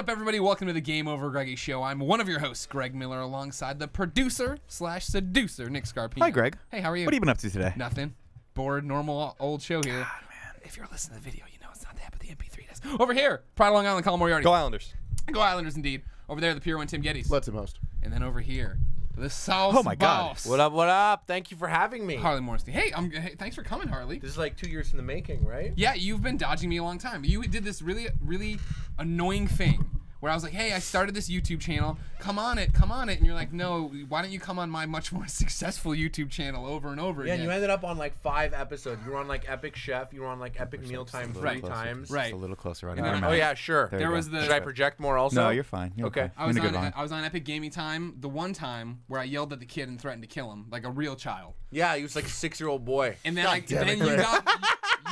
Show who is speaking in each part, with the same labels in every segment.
Speaker 1: up, everybody? Welcome to the Game Over Greggy Show. I'm one of your hosts, Greg Miller, alongside the producer/seducer, Nick Scarpino.
Speaker 2: Hi, Greg.
Speaker 1: Hey, how are you?
Speaker 2: What have you been up to today?
Speaker 1: Nothing. Bored, normal, old show here.
Speaker 2: God, man.
Speaker 1: If you're listening to the video, you know it's not that, but the MP3 does. Over here, Pride of Long Island, Colin Moriarty.
Speaker 3: Go Islanders.
Speaker 1: Go Islanders, indeed. Over there, the Pure One, Tim Gettys.
Speaker 4: Let's him host.
Speaker 1: And then over here, the South
Speaker 2: Oh, my God.
Speaker 1: Boss,
Speaker 3: What up, what up? Thank you for having me.
Speaker 1: Harley Morenstein. Hey, hey, thanks for coming, Harley.
Speaker 3: This is like 2 years in the making, right?
Speaker 1: Yeah, you've been dodging me a long time. You did this really annoying thing where I was like, hey, I started this YouTube channel. Come on it. And you're like, no, why don't you come on my much more successful YouTube channel over and over
Speaker 3: Yeah,
Speaker 1: again?
Speaker 3: and you ended up on like 5 episodes. You were on like Epic Chef. You were on like Epic Mealtime 3 times.
Speaker 1: Right.
Speaker 2: Just a little closer right
Speaker 1: And then
Speaker 2: now.
Speaker 3: Oh, yeah, sure.
Speaker 1: There was the...
Speaker 3: Should I project more also?
Speaker 2: No, you're fine. You're
Speaker 3: Okay.
Speaker 1: I was,
Speaker 2: You're in a good line.
Speaker 1: I was on Epic Gaming Time the one time where I yelled at the kid and threatened to kill him like a real child.
Speaker 3: Yeah, he was like a 6-year-old boy.
Speaker 1: And then,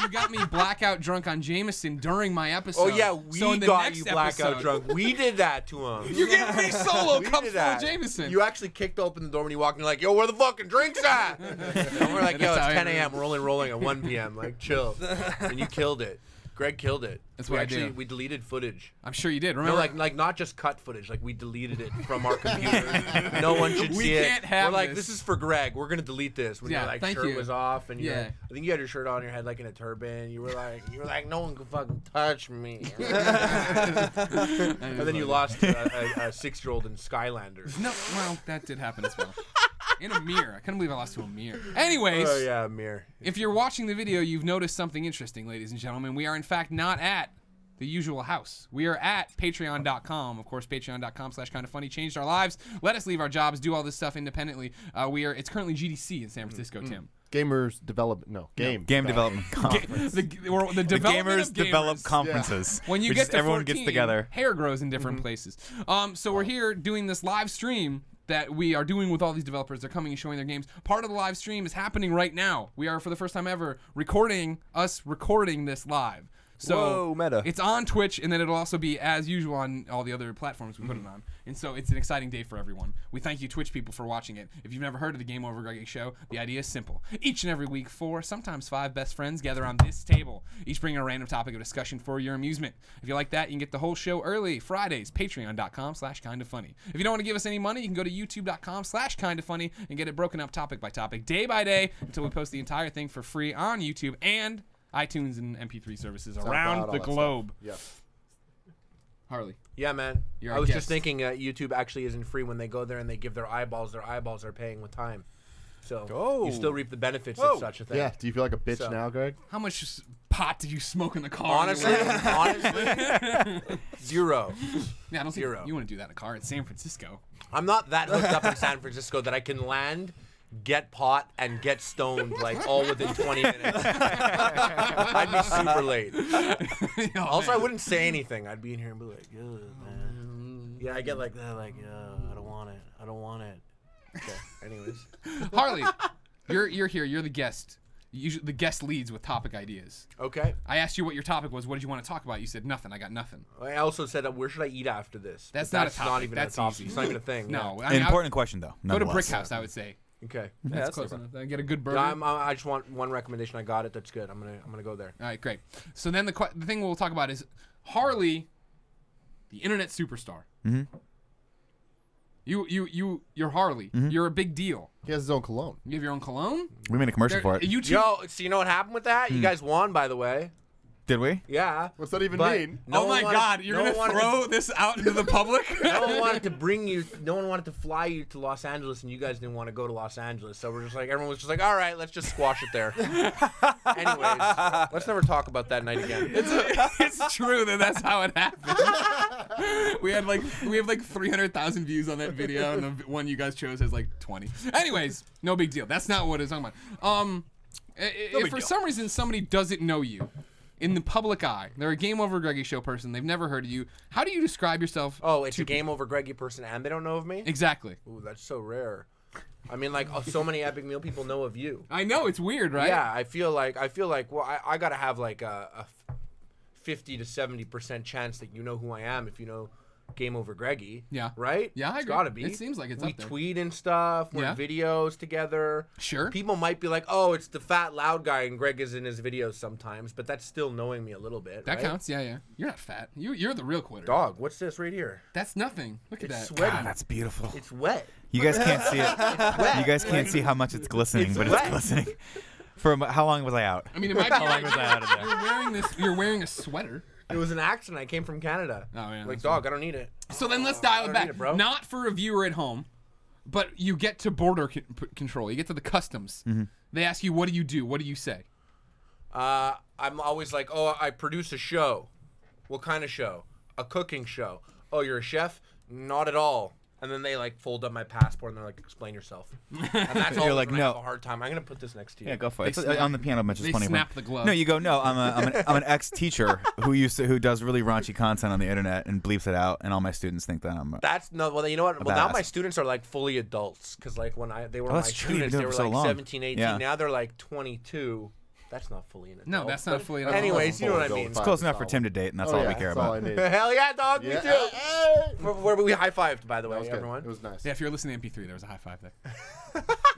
Speaker 1: you got me blackout drunk on Jameson during my episode.
Speaker 3: Oh, yeah,
Speaker 1: So in
Speaker 3: we
Speaker 1: the
Speaker 3: got
Speaker 1: next
Speaker 3: you blackout
Speaker 1: episode-
Speaker 3: drunk. We did that to him.
Speaker 1: You gave me solo
Speaker 3: We
Speaker 1: cup
Speaker 3: did
Speaker 1: full of
Speaker 3: that.
Speaker 1: Jameson.
Speaker 3: You actually kicked open the door when you walked in. You're like, yo, where the fucking drinks at? And we're like, yo, it's 10 a.m. We're only rolling at 1 p.m. Like, chill. And you killed it. Greg killed it.
Speaker 1: That's what I
Speaker 3: actually,
Speaker 1: do.
Speaker 3: we deleted footage.
Speaker 1: I'm sure you did. Remember?
Speaker 3: No, like not just cut footage. Like we deleted it from our computer. No one should
Speaker 1: We
Speaker 3: see it.
Speaker 1: can't have
Speaker 3: We're like,
Speaker 1: this.
Speaker 3: this is for Greg. We're gonna delete this. When
Speaker 1: Yeah,
Speaker 3: your like
Speaker 1: thank
Speaker 3: shirt
Speaker 1: you.
Speaker 3: was off, and
Speaker 1: Yeah.
Speaker 3: I think you had your shirt on your head like in a turban. You were like, no one can fucking touch me. And then you lost a 6-year-old in Skylanders.
Speaker 1: No, well, that did happen as well. In a mirror. I couldn't believe I lost to a mirror. Anyways,
Speaker 3: Oh yeah, mirror.
Speaker 1: if you're watching the video, you've noticed something interesting, ladies and gentlemen. We are, in fact, not at the usual house. We are at patreon.com. Of course, patreon.com/kindafunny changed our lives. Let us leave our jobs, do all this stuff independently. It's currently GDC in San Francisco, Tim.
Speaker 4: Gamers development. No, game.
Speaker 2: Game development conference.
Speaker 1: The
Speaker 2: The
Speaker 1: development
Speaker 2: gamers
Speaker 1: of
Speaker 2: develop
Speaker 1: gamers.
Speaker 2: conferences.
Speaker 1: When you
Speaker 2: which
Speaker 1: get
Speaker 2: is
Speaker 1: to
Speaker 2: everyone
Speaker 1: 14,
Speaker 2: gets together.
Speaker 1: hair grows in different places. So we're here doing this live stream that we are doing with all these developers. They're coming and showing their games. Part of the live stream is happening right now. We are, for the first time ever, recording this live. So
Speaker 3: Whoa, meta.
Speaker 1: It's on Twitch, and then it'll also be, as usual, on all the other platforms we put it on. And so it's an exciting day for everyone. We thank you, Twitch people, for watching it. If you've never heard of the Game Over Greggy Show, the idea is simple. Each and every week, 4, sometimes 5 best friends gather on this table, each bringing a random topic of discussion for your amusement. If you like that, you can get the whole show early, Fridays, patreon.com/kindafunny. If you don't want to give us any money, you can go to youtube.com/kindafunny and get it broken up topic by topic, day by day, until we post the entire thing for free on YouTube and iTunes and MP3 services around
Speaker 4: all
Speaker 1: the
Speaker 4: that
Speaker 1: globe.
Speaker 4: Stuff.
Speaker 1: Harley.
Speaker 3: Yeah, man.
Speaker 1: You're
Speaker 3: I
Speaker 1: our
Speaker 3: was
Speaker 1: guest.
Speaker 3: just thinking YouTube actually isn't free when they go there and they give their eyeballs are paying with time. So you still reap the benefits of such a thing.
Speaker 4: Yeah. Do you feel like a bitch
Speaker 3: So-
Speaker 4: now, Greg?
Speaker 1: How much pot did you smoke in the car?
Speaker 3: Honestly, zero.
Speaker 1: Yeah, I don't think
Speaker 3: Zero.
Speaker 1: you want to do that in a car. It's San Francisco.
Speaker 3: I'm not that hooked up in San Francisco that I can land, get pot, and get stoned like all within 20 minutes. I'd be super late. Also, I wouldn't say anything. I'd be in here and be like, "Ugh, man." Yeah, I get like that, like, I don't want it. I don't want it. Okay. Anyways,
Speaker 1: Harley, you're here. You're the guest. The guest leads with topic ideas.
Speaker 3: okay.
Speaker 1: I asked you what your topic was. What did you want to talk about? You said nothing. I got nothing.
Speaker 3: I also said, where should I eat after this?
Speaker 1: That's
Speaker 3: But
Speaker 1: not a topic.
Speaker 3: Not even
Speaker 1: That's
Speaker 3: a topic.
Speaker 1: easy.
Speaker 3: It's not even a thing.
Speaker 1: No,
Speaker 2: An important question, though.
Speaker 1: Go to
Speaker 2: nonetheless.
Speaker 1: Brick House, I would say.
Speaker 3: Yeah. Okay.
Speaker 1: That's close enough. Get a good burger.
Speaker 3: I just want one recommendation. I got it. That's good. I'm gonna go there.
Speaker 1: All right, great. So then the thing we'll talk about is Harley, the internet superstar.
Speaker 2: Mm-hmm.
Speaker 1: You're Harley. You're a big deal.
Speaker 4: He has his own cologne.
Speaker 1: You have your own cologne.
Speaker 2: We made a commercial for it.
Speaker 1: YouTube.
Speaker 3: Yo, so you know what happened with that? You guys won, by the way.
Speaker 2: Did we?
Speaker 3: Yeah.
Speaker 4: What's that even
Speaker 3: But
Speaker 4: mean?
Speaker 3: no
Speaker 1: Oh
Speaker 3: one
Speaker 1: my
Speaker 3: wanted-
Speaker 1: God! You're
Speaker 3: no
Speaker 1: gonna
Speaker 3: one wanted
Speaker 1: throw this out into the public?
Speaker 3: No one wanted to bring you. No one wanted to fly you to Los Angeles, and you guys didn't want to go to Los Angeles. So we're just like, everyone was just like, all right, let's just squash it there. Anyways, let's never talk about that night again.
Speaker 1: It's true that's how it happened. we have like 300,000 views on that video, and the one you guys chose has like 20. Anyways, no big deal. That's not what it's talking about. If for some reason somebody doesn't know you in the public eye, they're a Game Over Greggy Show person, they've never heard of you, how do you describe yourself?
Speaker 3: Oh, it's a Game Over Greggy person, and they don't know of me.
Speaker 1: Exactly.
Speaker 3: Ooh, that's so rare. I mean, like, so many Epic Meal people know of you.
Speaker 1: I know, it's weird, right?
Speaker 3: Yeah, I feel like, well, I gotta have like a 50 to 70% chance that you know who I am if you know GameOverGreggy.
Speaker 1: Yeah.
Speaker 3: Right?
Speaker 1: Yeah, I
Speaker 3: It's
Speaker 1: agree.
Speaker 3: gotta be.
Speaker 1: It seems like it's
Speaker 3: we
Speaker 1: up there.
Speaker 3: tweet and stuff. We're
Speaker 1: Yeah.
Speaker 3: in videos together.
Speaker 1: Sure.
Speaker 3: People might be like, "Oh, it's the fat loud guy," and Greg is in his videos sometimes, but that's still knowing me a little bit.
Speaker 1: That
Speaker 3: right?
Speaker 1: counts. Yeah, yeah. You're not fat. You're the real quitter.
Speaker 3: Dog, what's this right here?
Speaker 1: That's nothing. Look at
Speaker 3: It's
Speaker 1: that.
Speaker 3: sweaty.
Speaker 2: God, that's beautiful.
Speaker 3: It's wet.
Speaker 2: You guys can't see it. You guys can't see how much it's glistening,
Speaker 3: It's
Speaker 2: but
Speaker 3: wet.
Speaker 2: it's glistening. How long was I out?
Speaker 1: I mean, it might be
Speaker 2: How long
Speaker 1: like
Speaker 2: was I out of there?
Speaker 1: you're wearing this. You're wearing a sweater.
Speaker 3: It was an accident. I came from Canada.
Speaker 1: Oh yeah.
Speaker 3: Like,
Speaker 1: that's
Speaker 3: dog, I don't need it.
Speaker 1: So then let's dial it
Speaker 3: don't
Speaker 1: back.
Speaker 3: need it, bro.
Speaker 1: Not for a viewer at home, but you get to border control. You get to the customs. They ask you, "What do you do?" What do you say?
Speaker 3: I'm always like, "Oh, I produce a show." What kind of show? A cooking show. Oh, you're a chef? Not at all. And then they like fold up my passport and they're like, "Explain yourself." And that's all.
Speaker 2: You're like,
Speaker 3: when I have
Speaker 2: "No."
Speaker 3: a hard time. I'm gonna put this next to you.
Speaker 2: Yeah, go for it.
Speaker 1: They
Speaker 2: It's
Speaker 1: snap-
Speaker 2: on the piano bench. It's
Speaker 1: They
Speaker 2: 20.
Speaker 1: snap the glove.
Speaker 2: No, you go. No, I'm an ex-teacher who does really raunchy content on the internet and bleeps it out, and all my students think that I'm.
Speaker 3: That's no. Well, you know what? Well, now
Speaker 2: badass.
Speaker 3: my students are like fully adults because like when they were my
Speaker 2: that's true. You've
Speaker 3: students,
Speaker 2: been
Speaker 3: they
Speaker 2: doing
Speaker 3: were
Speaker 2: it for so
Speaker 3: like
Speaker 2: long.
Speaker 3: 17, 18.
Speaker 2: Yeah.
Speaker 3: Now they're like 22. That's not fully an adult.
Speaker 1: No, that's not
Speaker 3: but
Speaker 1: fully an adult.
Speaker 3: Anyways, you know what I
Speaker 4: Full
Speaker 3: mean.
Speaker 4: adult.
Speaker 2: Close enough for Tim to date, and that's
Speaker 4: Oh,
Speaker 2: all
Speaker 4: yeah,
Speaker 2: we care
Speaker 4: that's all I
Speaker 2: about.
Speaker 4: need.
Speaker 3: Hell yeah, dog.
Speaker 4: Yeah.
Speaker 3: Me too. Where we high fived, by the way,
Speaker 4: That was good.
Speaker 3: everyone.
Speaker 4: It was nice.
Speaker 1: Yeah, if you're listening to MP3, there was a high five there.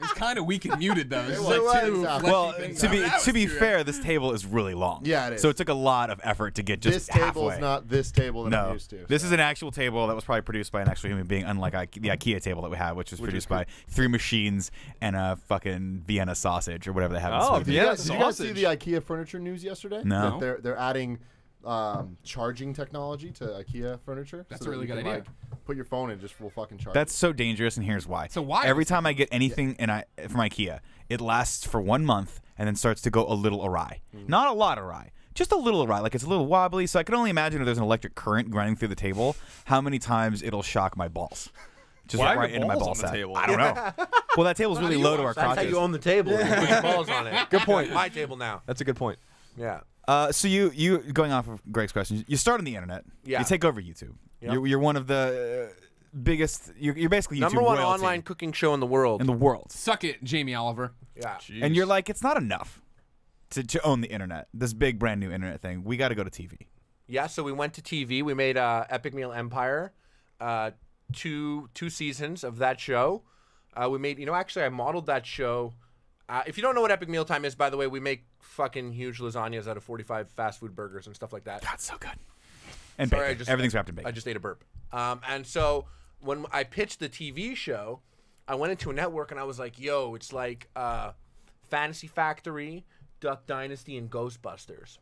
Speaker 1: It's kind of weak and muted though. It's
Speaker 4: It
Speaker 1: like
Speaker 4: was.
Speaker 1: two
Speaker 4: Well,
Speaker 1: fleshy
Speaker 2: Well,
Speaker 1: things.
Speaker 2: to be
Speaker 1: That was
Speaker 2: to be
Speaker 1: cute.
Speaker 2: fair, this table is really long.
Speaker 4: Yeah, it is.
Speaker 2: So it took a lot of effort to get just
Speaker 4: This table
Speaker 2: halfway.
Speaker 4: is not this table that I'm
Speaker 2: No,
Speaker 4: used to.
Speaker 2: this
Speaker 4: so.
Speaker 2: is an actual table that was probably produced by an actual human being, unlike the IKEA table that we have, which was produced by 3 machines and a fucking Vienna sausage or whatever they have. in
Speaker 5: Oh,
Speaker 2: Sweden.
Speaker 4: Did you
Speaker 5: Vienna
Speaker 4: guys- did you guys see
Speaker 5: sausage.
Speaker 4: the IKEA furniture news yesterday?
Speaker 2: No.
Speaker 4: That they're adding charging technology to IKEA furniture.
Speaker 1: That's
Speaker 4: so
Speaker 1: a really
Speaker 4: that you
Speaker 1: good
Speaker 4: can,
Speaker 1: idea.
Speaker 4: Like, put your phone in, just will fucking charge.
Speaker 2: That's so dangerous, and here's why.
Speaker 1: So why
Speaker 2: Every
Speaker 1: is
Speaker 2: time I get anything from IKEA, it lasts for 1 month and then starts to go a little awry. Not a lot awry, just a little awry. Like it's a little wobbly. So I can only imagine if there's an electric current running through the table, how many times it'll shock my balls. Just
Speaker 5: Why are
Speaker 2: right
Speaker 5: your
Speaker 2: into my
Speaker 5: balls
Speaker 2: ball
Speaker 5: on the
Speaker 2: sack.
Speaker 5: table?
Speaker 2: I don't know. Well, that table's really low to our
Speaker 3: That's how
Speaker 2: crotches.
Speaker 3: you own the table. You put your balls on it.
Speaker 5: Good point.
Speaker 3: My table now.
Speaker 5: That's a good point.
Speaker 3: Yeah.
Speaker 2: So you going off of Greg's question, you start on the internet.
Speaker 3: Yeah.
Speaker 2: You take over YouTube.
Speaker 3: Yep.
Speaker 2: You're one of the biggest. You're basically YouTube
Speaker 3: Number 1
Speaker 2: royalty
Speaker 3: online cooking show in the world.
Speaker 2: in the world.
Speaker 1: Suck it, Jamie Oliver.
Speaker 3: Yeah.
Speaker 2: And you're like, it's not enough to own the internet. This big brand new internet thing. We got to go to TV.
Speaker 3: Yeah, so we went to TV. We made Epic Meal Empire, two seasons of that show. We made, actually, I modeled that show. If you don't know what Epic Mealtime is, by the way, we make fucking huge lasagnas out of 45 fast food burgers and stuff like that.
Speaker 2: God, so good. And
Speaker 3: Sorry,
Speaker 2: bacon. Everything's wrapped in bacon.
Speaker 3: I just ate a burp. And so when I pitched the TV show, I went into a network and I was like, yo, it's like Fantasy Factory, Duck Dynasty, and Ghostbusters.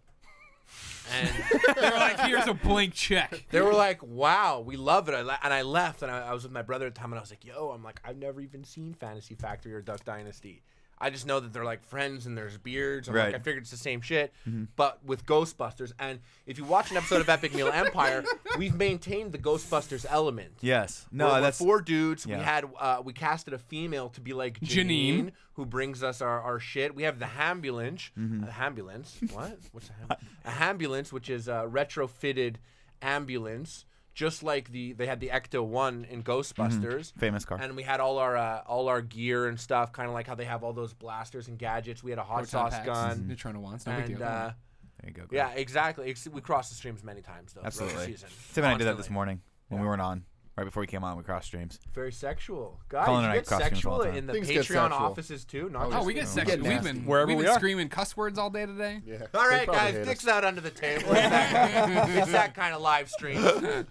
Speaker 3: And
Speaker 1: You're like, here's a blank check.
Speaker 3: they were like, wow, we love it. And I left, and I was with my brother at the time, and I was like, yo, I've never even seen Fantasy Factory or Duck Dynasty. I just know that they're like friends and there's beards.
Speaker 2: Right.
Speaker 3: Like, I figured it's the same shit, but with Ghostbusters. And if you watch an episode of Epic Meal Empire, we've maintained the Ghostbusters element.
Speaker 2: Yes. No,
Speaker 3: We're
Speaker 2: that's
Speaker 3: 4 dudes.
Speaker 2: yeah.
Speaker 3: We casted a female to be like
Speaker 1: Janine.
Speaker 3: Janine, who brings us our shit. We have the ambulance. Ambulance. What? What's a ambulance? Which is a retrofitted ambulance, just like they had the Ecto 1 in Ghostbusters.
Speaker 2: famous car.
Speaker 3: And we had all our gear and stuff, kind of like how they have all those blasters and gadgets. We had a hot
Speaker 1: Proton
Speaker 3: sauce
Speaker 1: packs.
Speaker 3: gun.
Speaker 1: Neutrino wants. No big
Speaker 3: And
Speaker 1: deal. Don't worry.
Speaker 2: there you go.
Speaker 3: yeah, exactly. We crossed the streams many times though. throughout the
Speaker 2: Absolutely.
Speaker 3: season.
Speaker 2: Tim and I did that this
Speaker 3: Constantly.
Speaker 2: morning when we weren't on. Right before we came on, we crossed streams.
Speaker 3: Very sexual. Guys,
Speaker 2: Colin
Speaker 3: you
Speaker 2: and I
Speaker 3: get
Speaker 2: cross streams all
Speaker 3: sexual
Speaker 2: the time.
Speaker 3: in the
Speaker 4: Things get
Speaker 3: Patreon
Speaker 4: sexual.
Speaker 3: offices too? Not
Speaker 4: Oh,
Speaker 3: just
Speaker 1: Oh, we get
Speaker 4: Get
Speaker 1: sexual. We've
Speaker 4: nasty.
Speaker 1: been
Speaker 5: Wherever
Speaker 1: we've
Speaker 5: we
Speaker 1: been
Speaker 5: are.
Speaker 1: screaming cuss words all day today.
Speaker 4: Yeah.
Speaker 3: All
Speaker 4: They
Speaker 3: right,
Speaker 4: probably
Speaker 3: guys,
Speaker 4: hate us.
Speaker 3: dicks out under the table. It's that kind of live stream.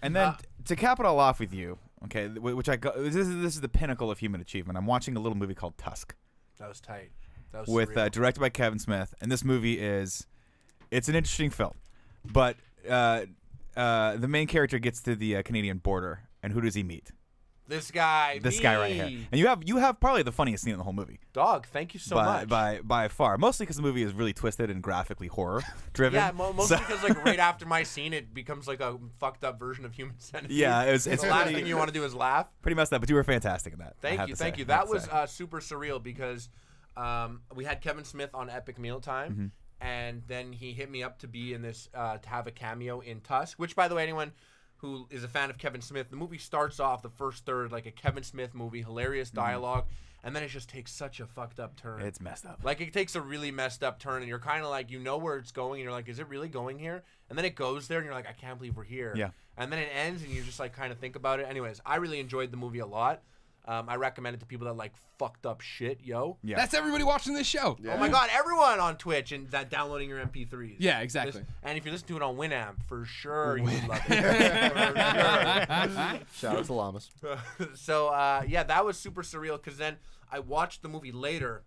Speaker 2: And then to cap it all off with you, okay, which I go, this is the pinnacle of human achievement. I'm watching a little movie called Tusk
Speaker 3: That was tight. That was
Speaker 2: with
Speaker 3: surreal.
Speaker 2: directed by Kevin Smith, and this movie it's an interesting film, but the main character gets to the Canadian border, and who does he meet?
Speaker 3: This guy.
Speaker 2: This guy right here, and you have probably the funniest scene in the whole movie.
Speaker 3: Dog, thank you so much.
Speaker 2: by far, mostly because the movie is really twisted and graphically horror driven.
Speaker 3: Yeah, mostly because like right after my scene, it becomes like a fucked up version of Human Centipede.
Speaker 2: Yeah, it's
Speaker 3: the last
Speaker 2: pretty-
Speaker 3: thing you want to do is laugh.
Speaker 2: pretty messed up, but you were fantastic in that. I
Speaker 3: Thank
Speaker 2: have
Speaker 3: you,
Speaker 2: to
Speaker 3: thank
Speaker 2: say.
Speaker 3: you.
Speaker 2: I have
Speaker 3: That
Speaker 2: to
Speaker 3: was
Speaker 2: say.
Speaker 3: super surreal because we had Kevin Smith on Epic Mealtime, and then he hit me up to be in this to have a cameo in Tusk. Which, by the way, anyone who is a fan of Kevin Smith, the movie starts off the first third like a Kevin Smith movie, hilarious dialogue, and then it just takes such a fucked up turn.
Speaker 2: It's messed up.
Speaker 3: Like, it takes a really messed up turn, and you're kind of like, you know where it's going, and you're like, is it really going here? And then it goes there, and you're like, I can't believe we're here.
Speaker 2: Yeah.
Speaker 3: And then it ends, and you just like kind of think about it. Anyways, I really enjoyed the movie a lot. I recommend it to people that like fucked up shit, yo.
Speaker 2: Yeah.
Speaker 1: That's everybody watching this show.
Speaker 4: Yeah.
Speaker 3: Oh my God, everyone on Twitch and that downloading your MP3s.
Speaker 1: Yeah, exactly.
Speaker 3: And if you listen to it on Winamp, for sure you would love it.
Speaker 4: Shout out to Llamas.
Speaker 3: So yeah, that was super surreal because then I watched the movie later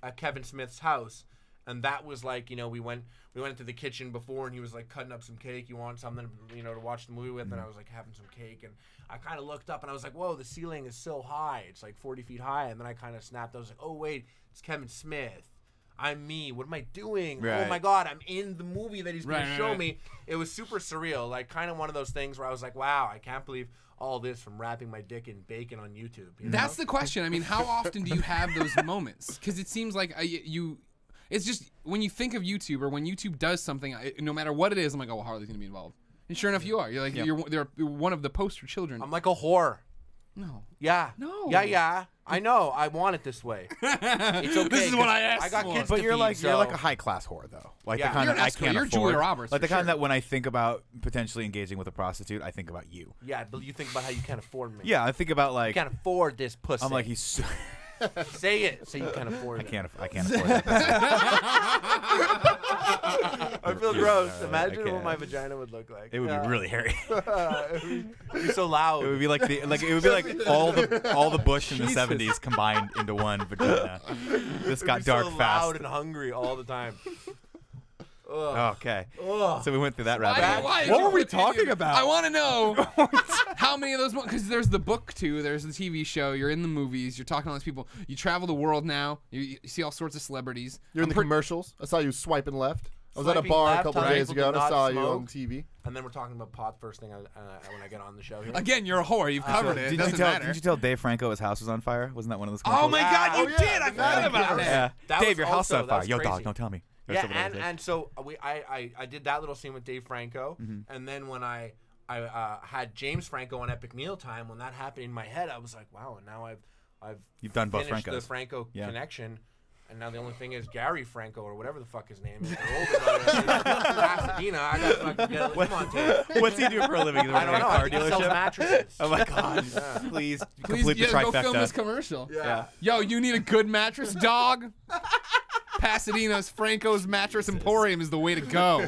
Speaker 3: at Kevin Smith's house, and that was like, you know, we went into the kitchen before, and he was like cutting up some cake. You want something, you know, to watch the movie with? And I was like having some cake, and I kind of looked up, and I was like, whoa, the ceiling is so high. It's like 40 feet high. And then I kind of snapped. I was like, oh wait, it's Kevin Smith. I'm me. What am I doing?
Speaker 2: Right.
Speaker 3: Oh my God, I'm in the movie that he's going to show
Speaker 1: right.
Speaker 3: me. It was super surreal. Like kind of one of those things where I was like, wow, I can't believe all this from wrapping my dick in bacon on YouTube. You know?
Speaker 1: That's the question. I mean, how often do you have those moments? Because it seems like it's just when you think of YouTube or when YouTube does something, no matter what it is, I'm like, oh, well, Harley's gonna be involved. And sure enough, you are. You're like, you're one of the poster children.
Speaker 3: I'm like a whore.
Speaker 1: No.
Speaker 3: Yeah.
Speaker 1: No.
Speaker 3: Yeah. I know. I want it this way. It's okay.
Speaker 1: This is what I
Speaker 3: 'cause
Speaker 1: asked
Speaker 3: I got
Speaker 1: for.
Speaker 3: kids
Speaker 2: But
Speaker 3: to
Speaker 2: you're
Speaker 3: feed,
Speaker 2: like
Speaker 3: so.
Speaker 2: you're like a high class whore though, like
Speaker 3: Yeah.
Speaker 2: the kind
Speaker 1: You're
Speaker 2: that
Speaker 1: an
Speaker 2: I
Speaker 1: escort.
Speaker 2: can't
Speaker 1: You're
Speaker 2: afford.
Speaker 1: Julia Roberts,
Speaker 2: like
Speaker 1: for
Speaker 2: the kind
Speaker 1: sure.
Speaker 2: that when I think about potentially engaging with a prostitute, I think about you.
Speaker 3: Yeah, but you think about how you can't afford me.
Speaker 2: Yeah, I think about like
Speaker 3: You can't afford this pussy.
Speaker 2: I'm like he's. So,
Speaker 3: Say it. Say you can't afford
Speaker 2: I
Speaker 3: it.
Speaker 2: can't afford that.
Speaker 3: I feel gross.
Speaker 2: I
Speaker 3: Imagine
Speaker 2: can't.
Speaker 3: what my vagina would look like.
Speaker 2: It would be really hairy.
Speaker 3: It would be so loud.
Speaker 2: It would be like it would be like all the bush in the 70s combined into one vagina. This got
Speaker 3: It'd be
Speaker 2: dark
Speaker 3: so
Speaker 2: fast.
Speaker 3: loud and hungry all the time. Ugh.
Speaker 2: Okay.
Speaker 3: Ugh.
Speaker 2: So we went through that rabbit hole.
Speaker 1: What
Speaker 2: were we talking about?
Speaker 1: I want to know how many of those, because there's the book too, there's the TV show, you're in the movies, you're talking to all these people, you travel the world now, you see all sorts of celebrities.
Speaker 4: You're in the commercials. I saw you swiping left. I was at a
Speaker 3: Swiping
Speaker 4: bar a
Speaker 3: left,
Speaker 4: couple
Speaker 3: telling
Speaker 4: days
Speaker 3: people
Speaker 4: ago
Speaker 3: to
Speaker 4: and I
Speaker 3: not
Speaker 4: saw you
Speaker 3: smoke.
Speaker 4: on TV.
Speaker 3: And then we're talking about pot first thing when I get on the show here.
Speaker 1: Again, you're a whore. You've covered it. It
Speaker 2: Did
Speaker 1: doesn't
Speaker 2: you tell?
Speaker 1: matter.
Speaker 2: Did you tell Dave Franco his house was on fire? Wasn't that one of those?
Speaker 1: Oh my God, you
Speaker 4: Oh, yeah,
Speaker 1: did! I
Speaker 4: the
Speaker 1: forgot
Speaker 4: Vatican
Speaker 1: about
Speaker 4: house.
Speaker 1: that.
Speaker 2: Yeah.
Speaker 3: That
Speaker 2: Dave,
Speaker 3: was
Speaker 2: your house is
Speaker 3: also-
Speaker 2: on fire.
Speaker 3: that's
Speaker 2: Yo,
Speaker 3: crazy.
Speaker 2: dog, don't tell me.
Speaker 3: Yeah, and so I did that little scene with Dave Franco,
Speaker 2: Mm-hmm.
Speaker 3: and then when I had James Franco on Epic Mealtime, when that happened in my head, I was like, wow, and now I've
Speaker 2: You've done both
Speaker 3: finished the
Speaker 2: Francos.
Speaker 3: Franco
Speaker 2: Yeah.
Speaker 3: connection, and now the only thing is Gary Franco or whatever the fuck his name is. The older brother, Pasadena. I got to fucking get him on tape.
Speaker 2: What's he do for a living? Is he
Speaker 3: I don't
Speaker 2: working
Speaker 3: know.
Speaker 2: at a car
Speaker 3: I think he sells
Speaker 2: dealership?
Speaker 3: mattresses.
Speaker 2: Oh my God!
Speaker 3: Yeah.
Speaker 2: Please,
Speaker 1: Please,
Speaker 2: complete the
Speaker 1: yeah, go film this
Speaker 2: trifecta.
Speaker 1: commercial.
Speaker 3: Yeah.
Speaker 1: Yo, you need a good mattress, dog? Pasadena's Franco's Mattress Emporium is the way to go.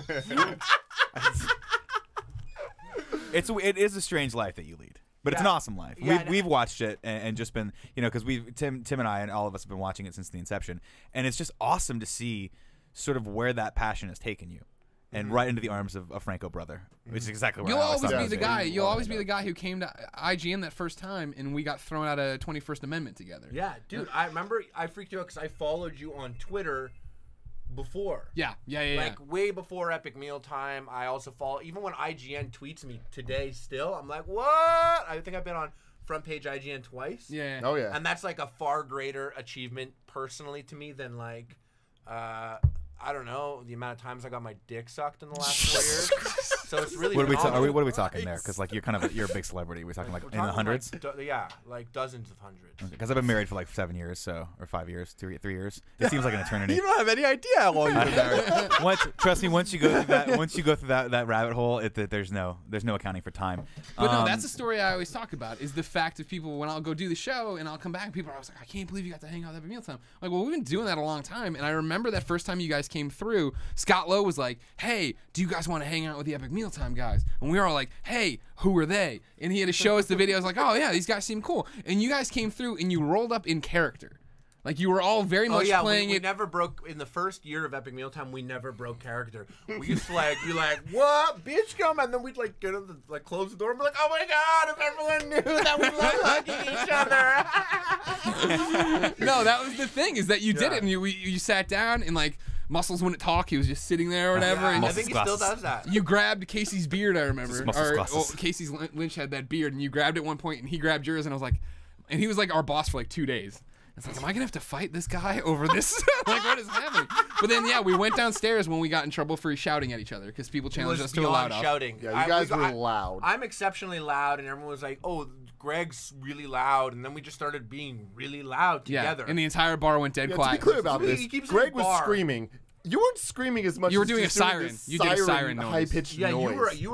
Speaker 2: It is a strange life that you lead, but it's an awesome life.
Speaker 3: Yeah,
Speaker 2: We've watched it and just been, because Tim and I and all of us have been watching it since the inception, and it's just awesome to see sort of where that passion has taken you, and right into the arms of a Franco brother, which is exactly where
Speaker 1: You'll
Speaker 2: I always
Speaker 1: always
Speaker 2: thought
Speaker 1: be
Speaker 2: it
Speaker 1: the
Speaker 2: was.
Speaker 1: guy. You'll always be the guy who came to IGN that first time, and we got thrown out of 21st Amendment together.
Speaker 3: Yeah, dude. I remember I freaked you out because I followed you on Twitter before.
Speaker 1: Yeah.
Speaker 3: Like way before Epic Mealtime. I also follow, even when IGN tweets me today still, I'm like, what? I think I've been on front page IGN twice.
Speaker 1: Yeah.
Speaker 4: Oh yeah.
Speaker 3: And that's like a far greater achievement personally to me than like, I don't know, the amount of times I got my dick sucked in the last 4 years. So it's really
Speaker 2: What are we
Speaker 3: phenomenal.
Speaker 2: what are we talking there? Because like you're a big celebrity. We're talking like
Speaker 3: We're
Speaker 2: in the
Speaker 3: talking
Speaker 2: hundreds.
Speaker 3: like yeah, like dozens of hundreds.
Speaker 2: Because I've been married for like 7 years, or 5 years, 3 years. It seems like an eternity.
Speaker 4: You don't have any idea how long you've been married.
Speaker 2: Trust me, once you go through that rabbit hole, there's no accounting for time.
Speaker 1: But no, that's a story I always talk about, is the fact of people, when I'll go do the show and I'll come back and people are always like, I can't believe you got to hang out at Mealtime. I'm like, well, we've been doing that a long time. And I remember that first time you guys came through, Scott Lowe was like, hey, do you guys want to hang out with the Epic Mealtime guys? And we were all like, hey, who are they? And he had to show us the video. I was like, oh yeah, these guys seem cool. And you guys came through and you rolled up in character. Like you were all very much playing
Speaker 3: we
Speaker 1: it.
Speaker 3: never broke in the first year of Epic Mealtime. We never broke character. We used to like be like, "What, bitch, come!" And then we'd like get up, close the door, and be like, "Oh my god, if everyone knew that we love hugging each other."
Speaker 1: No, that was the thing, is that you did it and you sat down and like Muscles wouldn't talk. He was just sitting there or whatever. And
Speaker 3: I think he still does that.
Speaker 1: you grabbed Casey's beard, I remember.
Speaker 2: Muscles glasses.
Speaker 1: Well, Casey's Lynch had that beard, and you grabbed it at one point, and he grabbed yours, and I was like, and he was like our boss for like 2 days. It's like, am I gonna have to fight this guy over this? Like, what is happening? But then, yeah, we went downstairs when we got in trouble for shouting at each other because people challenged us to a loud off.
Speaker 3: shouting.
Speaker 4: Yeah, you guys were loud.
Speaker 3: I'm exceptionally loud, and everyone was like, "Oh, Greg's really loud," and then we just started being really loud together.
Speaker 1: Yeah, and the entire bar went dead quiet.
Speaker 4: To be clear about this,
Speaker 3: He keeps
Speaker 4: Greg
Speaker 3: saying
Speaker 4: was
Speaker 3: bar.
Speaker 4: screaming. You weren't screaming as much.
Speaker 1: You were
Speaker 4: as
Speaker 1: doing
Speaker 4: just
Speaker 1: a siren.
Speaker 4: this
Speaker 1: You did a siren noise.
Speaker 4: high-pitched
Speaker 3: Yeah,
Speaker 4: noise.
Speaker 3: you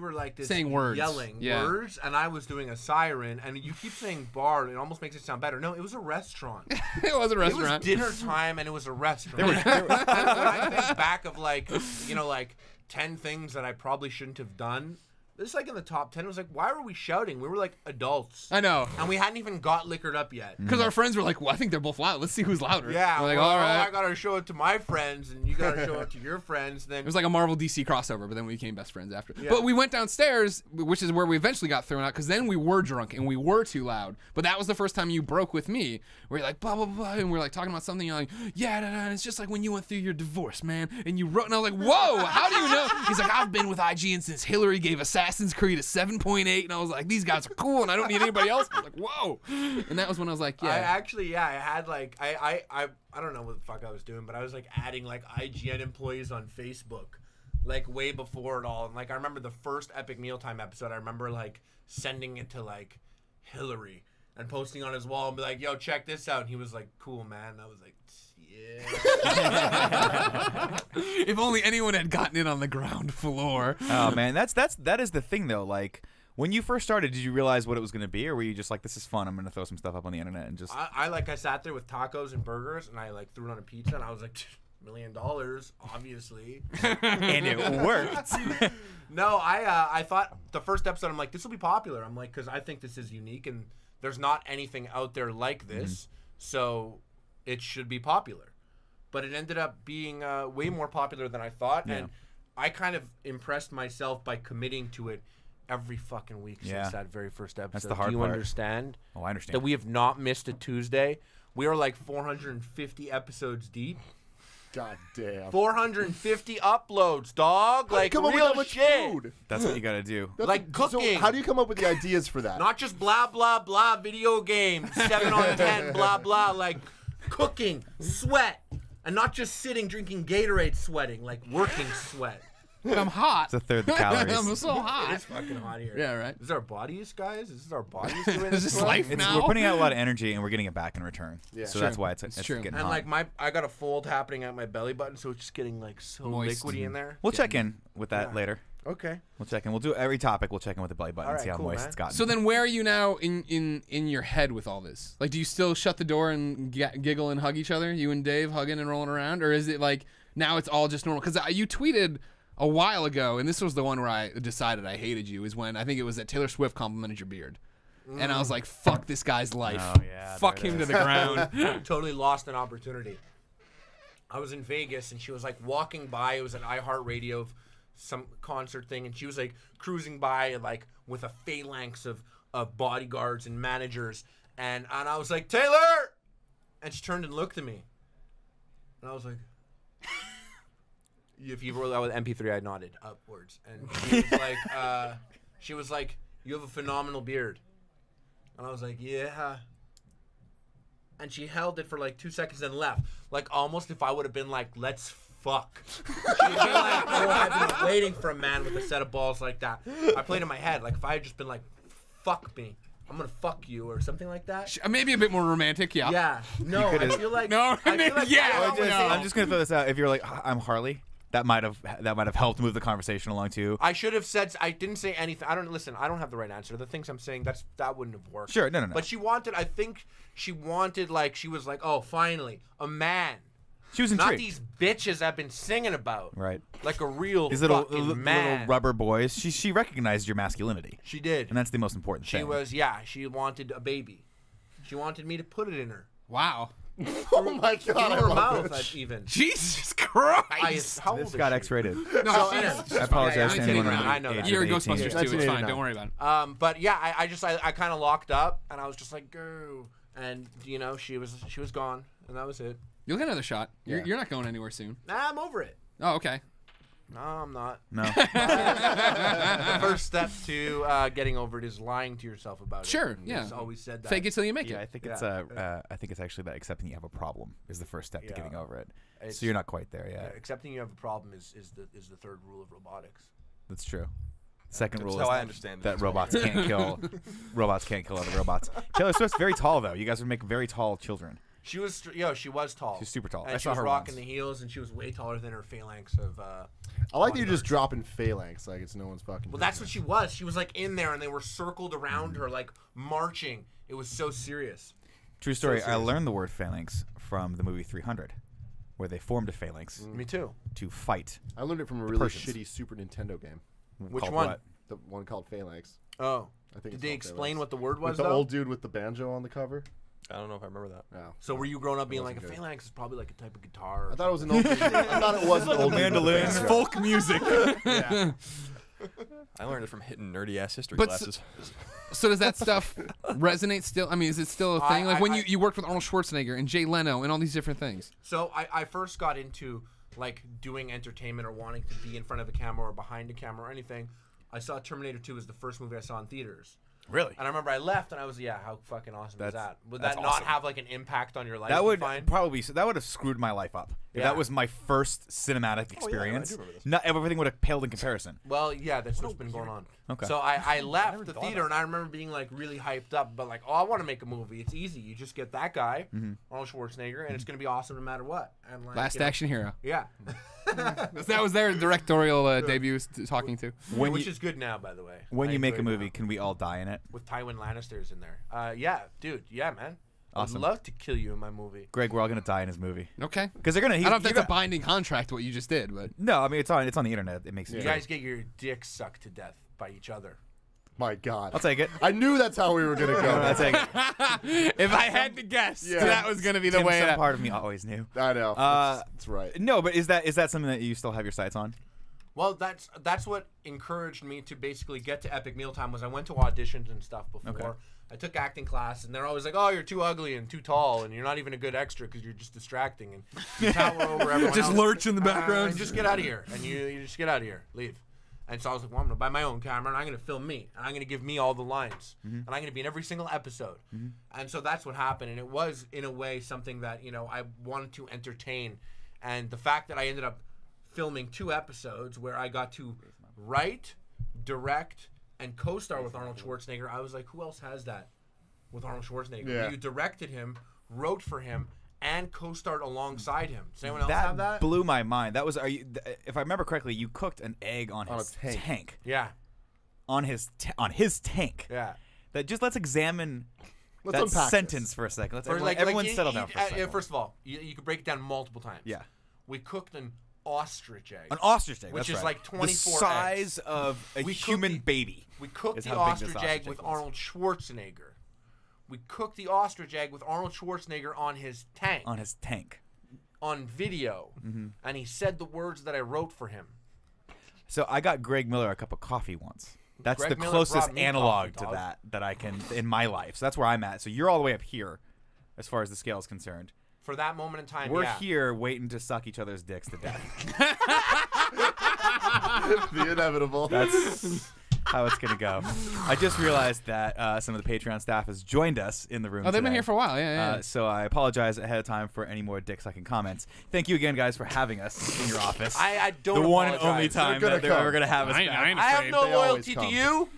Speaker 3: were like this
Speaker 1: Saying words.
Speaker 3: yelling
Speaker 1: Yeah.
Speaker 3: words, and I was doing a siren, and you keep saying bar, and it almost makes it sound better. No, it was a restaurant.
Speaker 1: It was a
Speaker 3: It
Speaker 1: restaurant.
Speaker 3: was dinner time, and it was a restaurant. And when I think back of like 10 things that I probably shouldn't have done. This like in the top 10. It was like, why were we shouting? We were like adults.
Speaker 1: I know.
Speaker 3: And we hadn't even got liquored up yet.
Speaker 1: Because our friends were like, well, I think they're both loud. Let's see who's louder.
Speaker 3: Yeah,
Speaker 1: We're like,
Speaker 3: well,
Speaker 1: all right.
Speaker 3: I gotta show it to my friends, and you gotta show it to your friends. Then
Speaker 1: It was like a Marvel DC crossover, but then we became best friends after.
Speaker 3: Yeah.
Speaker 1: But we went downstairs, which is where we eventually got thrown out, because then we were drunk and we were too loud. But that was the first time you broke with me, where you're like, blah, blah, blah, and we're like talking about something, you're like, yeah, and it's just like when you went through your divorce, man, and you wrote, and I was like, whoa, how do you know? He's like, I've been with IGN since Hillary gave Assassin's Creed a 7.8, and I was like, these guys are cool, and I don't need anybody else. I was like, whoa. And that was when I was like, yeah.
Speaker 3: I had like, I don't know what the fuck I was doing, but I was like adding like IGN employees on Facebook, like way before it all. And like, I remember the first Epic Mealtime episode, I remember like sending it to like Hillary and posting on his wall and be like, yo, check this out. And he was like, cool, man. And I was like, yeah.
Speaker 1: If only anyone had gotten it on the ground floor.
Speaker 2: Oh man, that is the thing though. Like when you first started, did you realize what it was going to be, or were you just like, this is fun, I'm going to throw some stuff up on the internet and just?
Speaker 3: I sat there with tacos and burgers, and I like threw it on a pizza, and I was like, $1 million, obviously.
Speaker 2: And it worked.
Speaker 3: No, I thought the first episode, I'm like, this will be popular. I'm like, because I think this is unique, and there's not anything out there like this, so it should be popular. But it ended up being way more popular than I thought, and I kind of impressed myself by committing to it every fucking week since that very first episode.
Speaker 2: That's the hard
Speaker 3: Do you
Speaker 2: part.
Speaker 3: understand?
Speaker 2: Oh, I understand.
Speaker 3: That we have not missed a Tuesday. We are like 450 episodes deep.
Speaker 4: God damn.
Speaker 3: 450 uploads, dog. Like
Speaker 4: come up with
Speaker 3: real
Speaker 4: that much
Speaker 3: shit.
Speaker 4: food?
Speaker 2: That's what you got to do.
Speaker 3: Like cooking.
Speaker 4: So how do you come up with the ideas for that?
Speaker 3: Not just blah, blah, blah, video games, 7 on 10, blah, blah. Like cooking, sweat. And not just sitting, drinking Gatorade, sweating. Like working sweat.
Speaker 1: I'm hot.
Speaker 2: It's a third the calories.
Speaker 1: I'm so hot.
Speaker 3: It's fucking hot here.
Speaker 1: Yeah, right.
Speaker 3: This is our bodies, guys? This is our bodies doing
Speaker 1: Is
Speaker 3: this?
Speaker 1: this life now?
Speaker 2: We're putting out a lot of energy and we're getting it back in return.
Speaker 4: Yeah.
Speaker 2: So
Speaker 1: True.
Speaker 2: that's why it's
Speaker 1: true.
Speaker 2: getting
Speaker 3: And
Speaker 2: hot.
Speaker 3: like I got a fold happening at my belly button, so it's just getting like so
Speaker 1: Moist.
Speaker 3: liquidy in there.
Speaker 2: We'll check in with that later.
Speaker 3: Okay.
Speaker 2: We'll check in. We'll do every topic. We'll check in with the belly button
Speaker 3: All
Speaker 2: and see
Speaker 3: right,
Speaker 2: how
Speaker 3: cool,
Speaker 2: moist
Speaker 3: man.
Speaker 2: it's gotten.
Speaker 1: So then, where are you now in your head with all this? Like, do you still shut the door and giggle and hug each other? You and Dave hugging and rolling around, or is it like now it's all just normal? Because you tweeted a while ago, and this was the one where I decided I hated you. Is when I think it was that Taylor Swift complimented your beard, and I was like, "Fuck this guy's life.
Speaker 2: Oh, yeah,
Speaker 1: Fuck
Speaker 2: there it
Speaker 1: him to
Speaker 2: is.
Speaker 1: the ground."
Speaker 3: Totally lost an opportunity. I was in Vegas, and she was like walking by. It was an iHeartRadio some concert thing, and she was like cruising by like with a phalanx of bodyguards and managers, and I was like, Taylor, and she turned and looked at me, and I was like, if you roll out with MP3, I nodded upwards, and she was like, you have a phenomenal beard, and I was like, yeah. And she held it for like 2 seconds and left. Like almost if I would have been like, let's fuck. She'd be like, oh, I've been waiting for a man with a set of balls like that. I played in my head. Like if I had just been like, fuck me, I'm going to fuck you or something like that.
Speaker 1: Maybe a bit more romantic, yeah.
Speaker 3: Yeah. No, I feel like.
Speaker 1: No,
Speaker 3: I feel like
Speaker 1: yeah,
Speaker 3: I always-
Speaker 2: I'm just gonna throw this out. If you're like, I'm Harley, that might have helped move the conversation along too.
Speaker 3: I should have said. I didn't say anything. I don't have the right answer. The things I'm saying, that wouldn't have worked.
Speaker 2: Sure, no.
Speaker 3: But she wanted. I think she wanted. Like she was like, oh, finally, a man.
Speaker 2: She was
Speaker 3: Not
Speaker 2: intrigued.
Speaker 3: these bitches I've been singing about.
Speaker 2: Right.
Speaker 3: Like a real
Speaker 2: These little
Speaker 3: fucking man.
Speaker 2: little rubber boys. She recognized your masculinity,
Speaker 3: She did.
Speaker 2: and that's the most important
Speaker 3: She
Speaker 2: thing.
Speaker 3: was, she wanted a baby. She wanted me to put it in her.
Speaker 1: Wow.
Speaker 4: Oh my god!
Speaker 3: In
Speaker 4: I
Speaker 3: her
Speaker 4: love
Speaker 3: mouth,
Speaker 4: it.
Speaker 3: even.
Speaker 1: Jesus Christ.
Speaker 3: How old
Speaker 2: This
Speaker 3: is
Speaker 2: got
Speaker 3: she?
Speaker 2: X-rated.
Speaker 1: No,
Speaker 2: I apologize to
Speaker 3: I'm kidding
Speaker 2: anyone
Speaker 3: around.
Speaker 2: under
Speaker 3: I know
Speaker 2: the
Speaker 3: that.
Speaker 2: age
Speaker 1: You're
Speaker 2: of 18.
Speaker 1: Ghostbusters too. It's
Speaker 4: 1989.
Speaker 1: fine. Don't worry about it.
Speaker 3: But yeah, I kind of locked up, and I was just like, go. And, she was gone, and that was it.
Speaker 1: You'll get another shot.
Speaker 4: Yeah.
Speaker 1: You're not going anywhere soon.
Speaker 3: Nah, I'm over it.
Speaker 1: Oh, okay.
Speaker 3: No, I'm not.
Speaker 2: No.
Speaker 3: The first step to getting over it is lying to yourself about it.
Speaker 1: Sure,
Speaker 3: And
Speaker 1: yeah.
Speaker 3: It's always said that.
Speaker 1: Fake it till you make
Speaker 2: Yeah,
Speaker 1: it.
Speaker 2: I think
Speaker 3: Yeah.
Speaker 2: it's actually that accepting you have a problem is the first step to
Speaker 3: Yeah.
Speaker 2: getting over it.
Speaker 3: It's-
Speaker 2: So you're not quite there
Speaker 3: Yeah,
Speaker 2: yet.
Speaker 3: accepting you have a problem is the third rule of robotics.
Speaker 2: That's true. Second
Speaker 5: That's
Speaker 2: rule
Speaker 5: how
Speaker 2: is
Speaker 5: I understand
Speaker 2: that
Speaker 5: it.
Speaker 2: robots can't kill other robots. Taylor Swift's very tall though. You guys would make very tall children.
Speaker 3: She was she was tall.
Speaker 2: She's super tall.
Speaker 3: And
Speaker 2: I
Speaker 3: she
Speaker 2: saw
Speaker 3: was
Speaker 2: her
Speaker 3: rocking
Speaker 2: once.
Speaker 3: the heels, and she was way taller than her phalanx of.
Speaker 4: I like that you're just
Speaker 3: bodyguards.
Speaker 4: dropping phalanx like it's no one's fucking.
Speaker 3: Well, that's what
Speaker 4: business.
Speaker 3: she was. She was like in there, and they were circled around her, like marching. It was so serious.
Speaker 2: True story. I
Speaker 3: serious.
Speaker 2: learned the word phalanx from the movie 300, where they formed a phalanx
Speaker 3: Me too.
Speaker 2: to fight.
Speaker 4: I learned it from a really
Speaker 2: Persians.
Speaker 4: shitty Super Nintendo game.
Speaker 3: Which
Speaker 2: Called
Speaker 3: one?
Speaker 2: what?
Speaker 4: The one called Phalanx.
Speaker 3: Oh,
Speaker 4: I think.
Speaker 3: did
Speaker 4: it's
Speaker 3: they
Speaker 4: called
Speaker 3: explain
Speaker 4: Phalanx.
Speaker 3: what the word was?
Speaker 4: With the
Speaker 3: though?
Speaker 4: old dude with the banjo on the cover?
Speaker 5: I don't know if I remember that.
Speaker 4: No.
Speaker 3: So were you growing up being like
Speaker 4: wasn't
Speaker 3: a
Speaker 4: good.
Speaker 3: phalanx is probably like a type of guitar? Or
Speaker 4: I thought it was an old. I thought it was an old dude with a
Speaker 2: mandolins,
Speaker 4: banjo.
Speaker 1: Folk music.
Speaker 4: Yeah.
Speaker 5: I learned it from hitting nerdy ass history
Speaker 1: But
Speaker 5: classes.
Speaker 1: So does that stuff resonate still? I mean, is it still a thing? Like when you worked with Arnold Schwarzenegger and Jay Leno and all these different things.
Speaker 3: So I first got into like doing entertainment or wanting to be in front of a camera or behind a camera or anything. I saw Terminator 2 as the first movie I saw in theaters.
Speaker 2: Really?
Speaker 3: And I remember I left and I was, how fucking awesome is that? Would
Speaker 2: that's
Speaker 3: that not
Speaker 2: awesome.
Speaker 3: have like an impact on your life?
Speaker 2: That
Speaker 3: you
Speaker 2: would
Speaker 3: find?
Speaker 2: probably that would have screwed my life up. If
Speaker 3: Yeah.
Speaker 2: that was my first cinematic
Speaker 5: I
Speaker 2: experience,
Speaker 5: do remember this.
Speaker 2: not everything would have paled in comparison.
Speaker 3: Well, yeah, that's what's been going on.
Speaker 2: Okay.
Speaker 3: So I left
Speaker 5: never
Speaker 3: the
Speaker 5: thought
Speaker 3: theater
Speaker 5: about
Speaker 3: and I remember being like really hyped up, but like, oh, I want to make a movie. It's easy. You just get that guy, Arnold Schwarzenegger, and it's gonna be awesome no matter what. And like,
Speaker 1: Last Action Hero.
Speaker 3: Yeah.
Speaker 1: That was their directorial debut talking to.
Speaker 2: When
Speaker 3: Which
Speaker 2: you
Speaker 3: is good now, by the way.
Speaker 2: when
Speaker 3: I
Speaker 2: you make a
Speaker 3: enjoy it
Speaker 2: movie,
Speaker 3: now.
Speaker 2: can we all die in it?
Speaker 3: With Tywin Lannister's in there. Yeah, dude. Yeah, man.
Speaker 2: Awesome.
Speaker 3: I'd love to kill you in my movie.
Speaker 2: Greg, we're all gonna die in his movie
Speaker 1: Okay.
Speaker 2: because they're gonna.
Speaker 1: I don't know if that's a binding contract what you just did, but
Speaker 2: No, I mean it's on the internet. It makes it
Speaker 3: You
Speaker 2: true.
Speaker 3: guys get your dicks sucked to death by each other.
Speaker 4: My God.
Speaker 2: I'll take it.
Speaker 4: I knew that's how we were gonna go.
Speaker 2: I'll take it.
Speaker 1: if I had to guess,
Speaker 4: Yeah.
Speaker 1: that was gonna be the
Speaker 2: Tim,
Speaker 1: way.
Speaker 2: some
Speaker 1: That,
Speaker 2: part of me always knew.
Speaker 4: I know. That's right.
Speaker 2: No, but is that something that you still have your sights on?
Speaker 3: Well, that's what encouraged me to basically get to Epic Mealtime was I went to auditions and stuff before.
Speaker 2: Okay.
Speaker 3: I took acting class, and they're always like, "Oh, you're too ugly and too tall, and you're not even a good extra because you're just distracting and you tower over everyone
Speaker 1: Just
Speaker 3: else.
Speaker 1: lurch in the background.
Speaker 3: Just get out of here, and you just get out of here, leave." And so I was like, "Well, I'm gonna buy my own camera, and I'm gonna film me, and I'm gonna give me all the lines, and I'm gonna be in every single episode." And so that's what happened, and it was in a way something that I wanted to entertain, and the fact that I ended up filming 2 episodes where I got to write, direct, and co-star with Arnold Schwarzenegger, I was like, who else has that with Arnold Schwarzenegger?
Speaker 4: Yeah.
Speaker 3: You directed him, wrote for him, and co-starred alongside him. Does anyone else have that?
Speaker 2: blew my mind. That was, if I remember correctly, you cooked an egg on
Speaker 4: On
Speaker 2: his
Speaker 4: a tank.
Speaker 2: tank.
Speaker 3: Yeah,
Speaker 2: On his tank.
Speaker 3: yeah.
Speaker 2: That just let's examine
Speaker 4: Let's
Speaker 2: that
Speaker 4: unpack
Speaker 2: sentence
Speaker 4: this.
Speaker 2: for a second. Let's
Speaker 3: Or
Speaker 2: everyone
Speaker 3: you-
Speaker 2: settle
Speaker 3: you-
Speaker 2: down for a second.
Speaker 3: First of all, you could break it down multiple times.
Speaker 2: Yeah.
Speaker 3: We cooked an ostrich egg.
Speaker 2: An ostrich egg,
Speaker 3: Which
Speaker 2: that's
Speaker 3: is
Speaker 2: right.
Speaker 3: like 24
Speaker 2: the size of a
Speaker 3: We cooked
Speaker 2: human
Speaker 3: the-
Speaker 2: baby.
Speaker 3: We cooked
Speaker 2: is
Speaker 3: the
Speaker 2: how big this
Speaker 3: ostrich egg
Speaker 2: ostrich
Speaker 3: with
Speaker 2: was.
Speaker 3: Arnold Schwarzenegger. We cooked the ostrich egg with Arnold Schwarzenegger on his tank.
Speaker 2: On his tank.
Speaker 3: On video. And he said the words that I wrote for him.
Speaker 2: So I got Greg Miller a cup of coffee once. That's
Speaker 3: Greg
Speaker 2: the
Speaker 3: Miller
Speaker 2: closest
Speaker 3: brought me
Speaker 2: analog
Speaker 3: coffee,
Speaker 2: to
Speaker 3: dog.
Speaker 2: that I can in my life. So that's where I'm at. So you're all the way up here, as far as the scale is concerned.
Speaker 3: For that moment in time,
Speaker 2: We're
Speaker 3: yeah.
Speaker 2: here waiting to suck each other's dicks to death.
Speaker 4: The inevitable.
Speaker 2: That's how it's gonna go. I just realized that some of the Patreon staff has joined us in the room.
Speaker 1: oh, they've been
Speaker 2: today.
Speaker 1: here for a while. Yeah.
Speaker 2: So I apologize ahead of time for any more dick sucking comments. Thank you again, guys, for having us in your office.
Speaker 3: I don't
Speaker 2: the one and
Speaker 3: apologize.
Speaker 2: only time
Speaker 4: They're
Speaker 2: that they're
Speaker 4: gonna
Speaker 2: ever
Speaker 4: come.
Speaker 2: gonna have us
Speaker 1: I
Speaker 2: back.
Speaker 1: ain't
Speaker 3: I have
Speaker 1: afraid.
Speaker 3: no
Speaker 4: They always
Speaker 3: loyalty to
Speaker 4: come.
Speaker 3: you.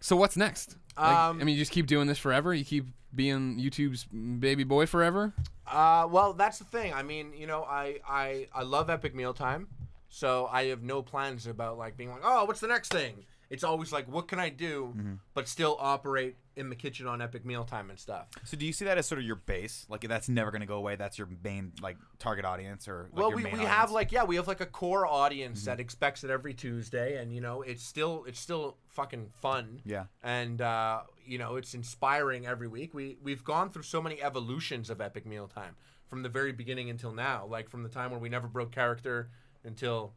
Speaker 1: So what's next? I mean, you just keep doing this forever. You keep being YouTube's baby boy forever.
Speaker 3: Well, that's the thing. I mean, I love Epic Mealtime, so I have no plans about like being like, oh, what's the next thing? It's always like, what can I do, but still operate in the kitchen on Epic Mealtime and stuff.
Speaker 2: So do you see that as sort of your base? Like that's never gonna go away. That's your main like target audience, or like,
Speaker 3: Well,
Speaker 2: your
Speaker 3: we
Speaker 2: main
Speaker 3: have
Speaker 2: audience?
Speaker 3: we have like a core audience that expects it every Tuesday, and it's still fucking fun.
Speaker 2: Yeah.
Speaker 3: And it's inspiring every week. We've gone through so many evolutions of Epic Mealtime from the very beginning until now. Like from the time where we never broke character until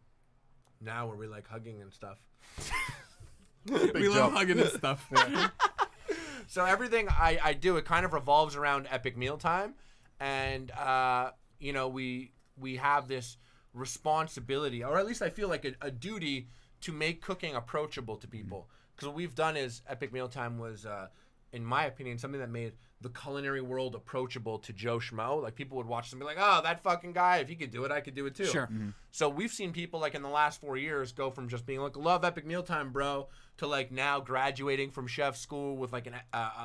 Speaker 3: now, where we like hugging and stuff.
Speaker 1: We love hugging and stuff.
Speaker 3: So everything I do, it kind of revolves around Epic Mealtime, and we we have this responsibility, or at least I feel like a duty to make cooking approachable to people. Because what we've done is Epic Mealtime was, in my opinion, something that made the culinary world approachable to Joe Schmo. Like, people would watch them and be like, oh, that fucking guy, if he could do it, I could do it too.
Speaker 1: Sure.
Speaker 3: So we've seen people, like, in the last 4 years go from just being like, love Epic Mealtime, bro, to, like, now graduating from chef school with, like,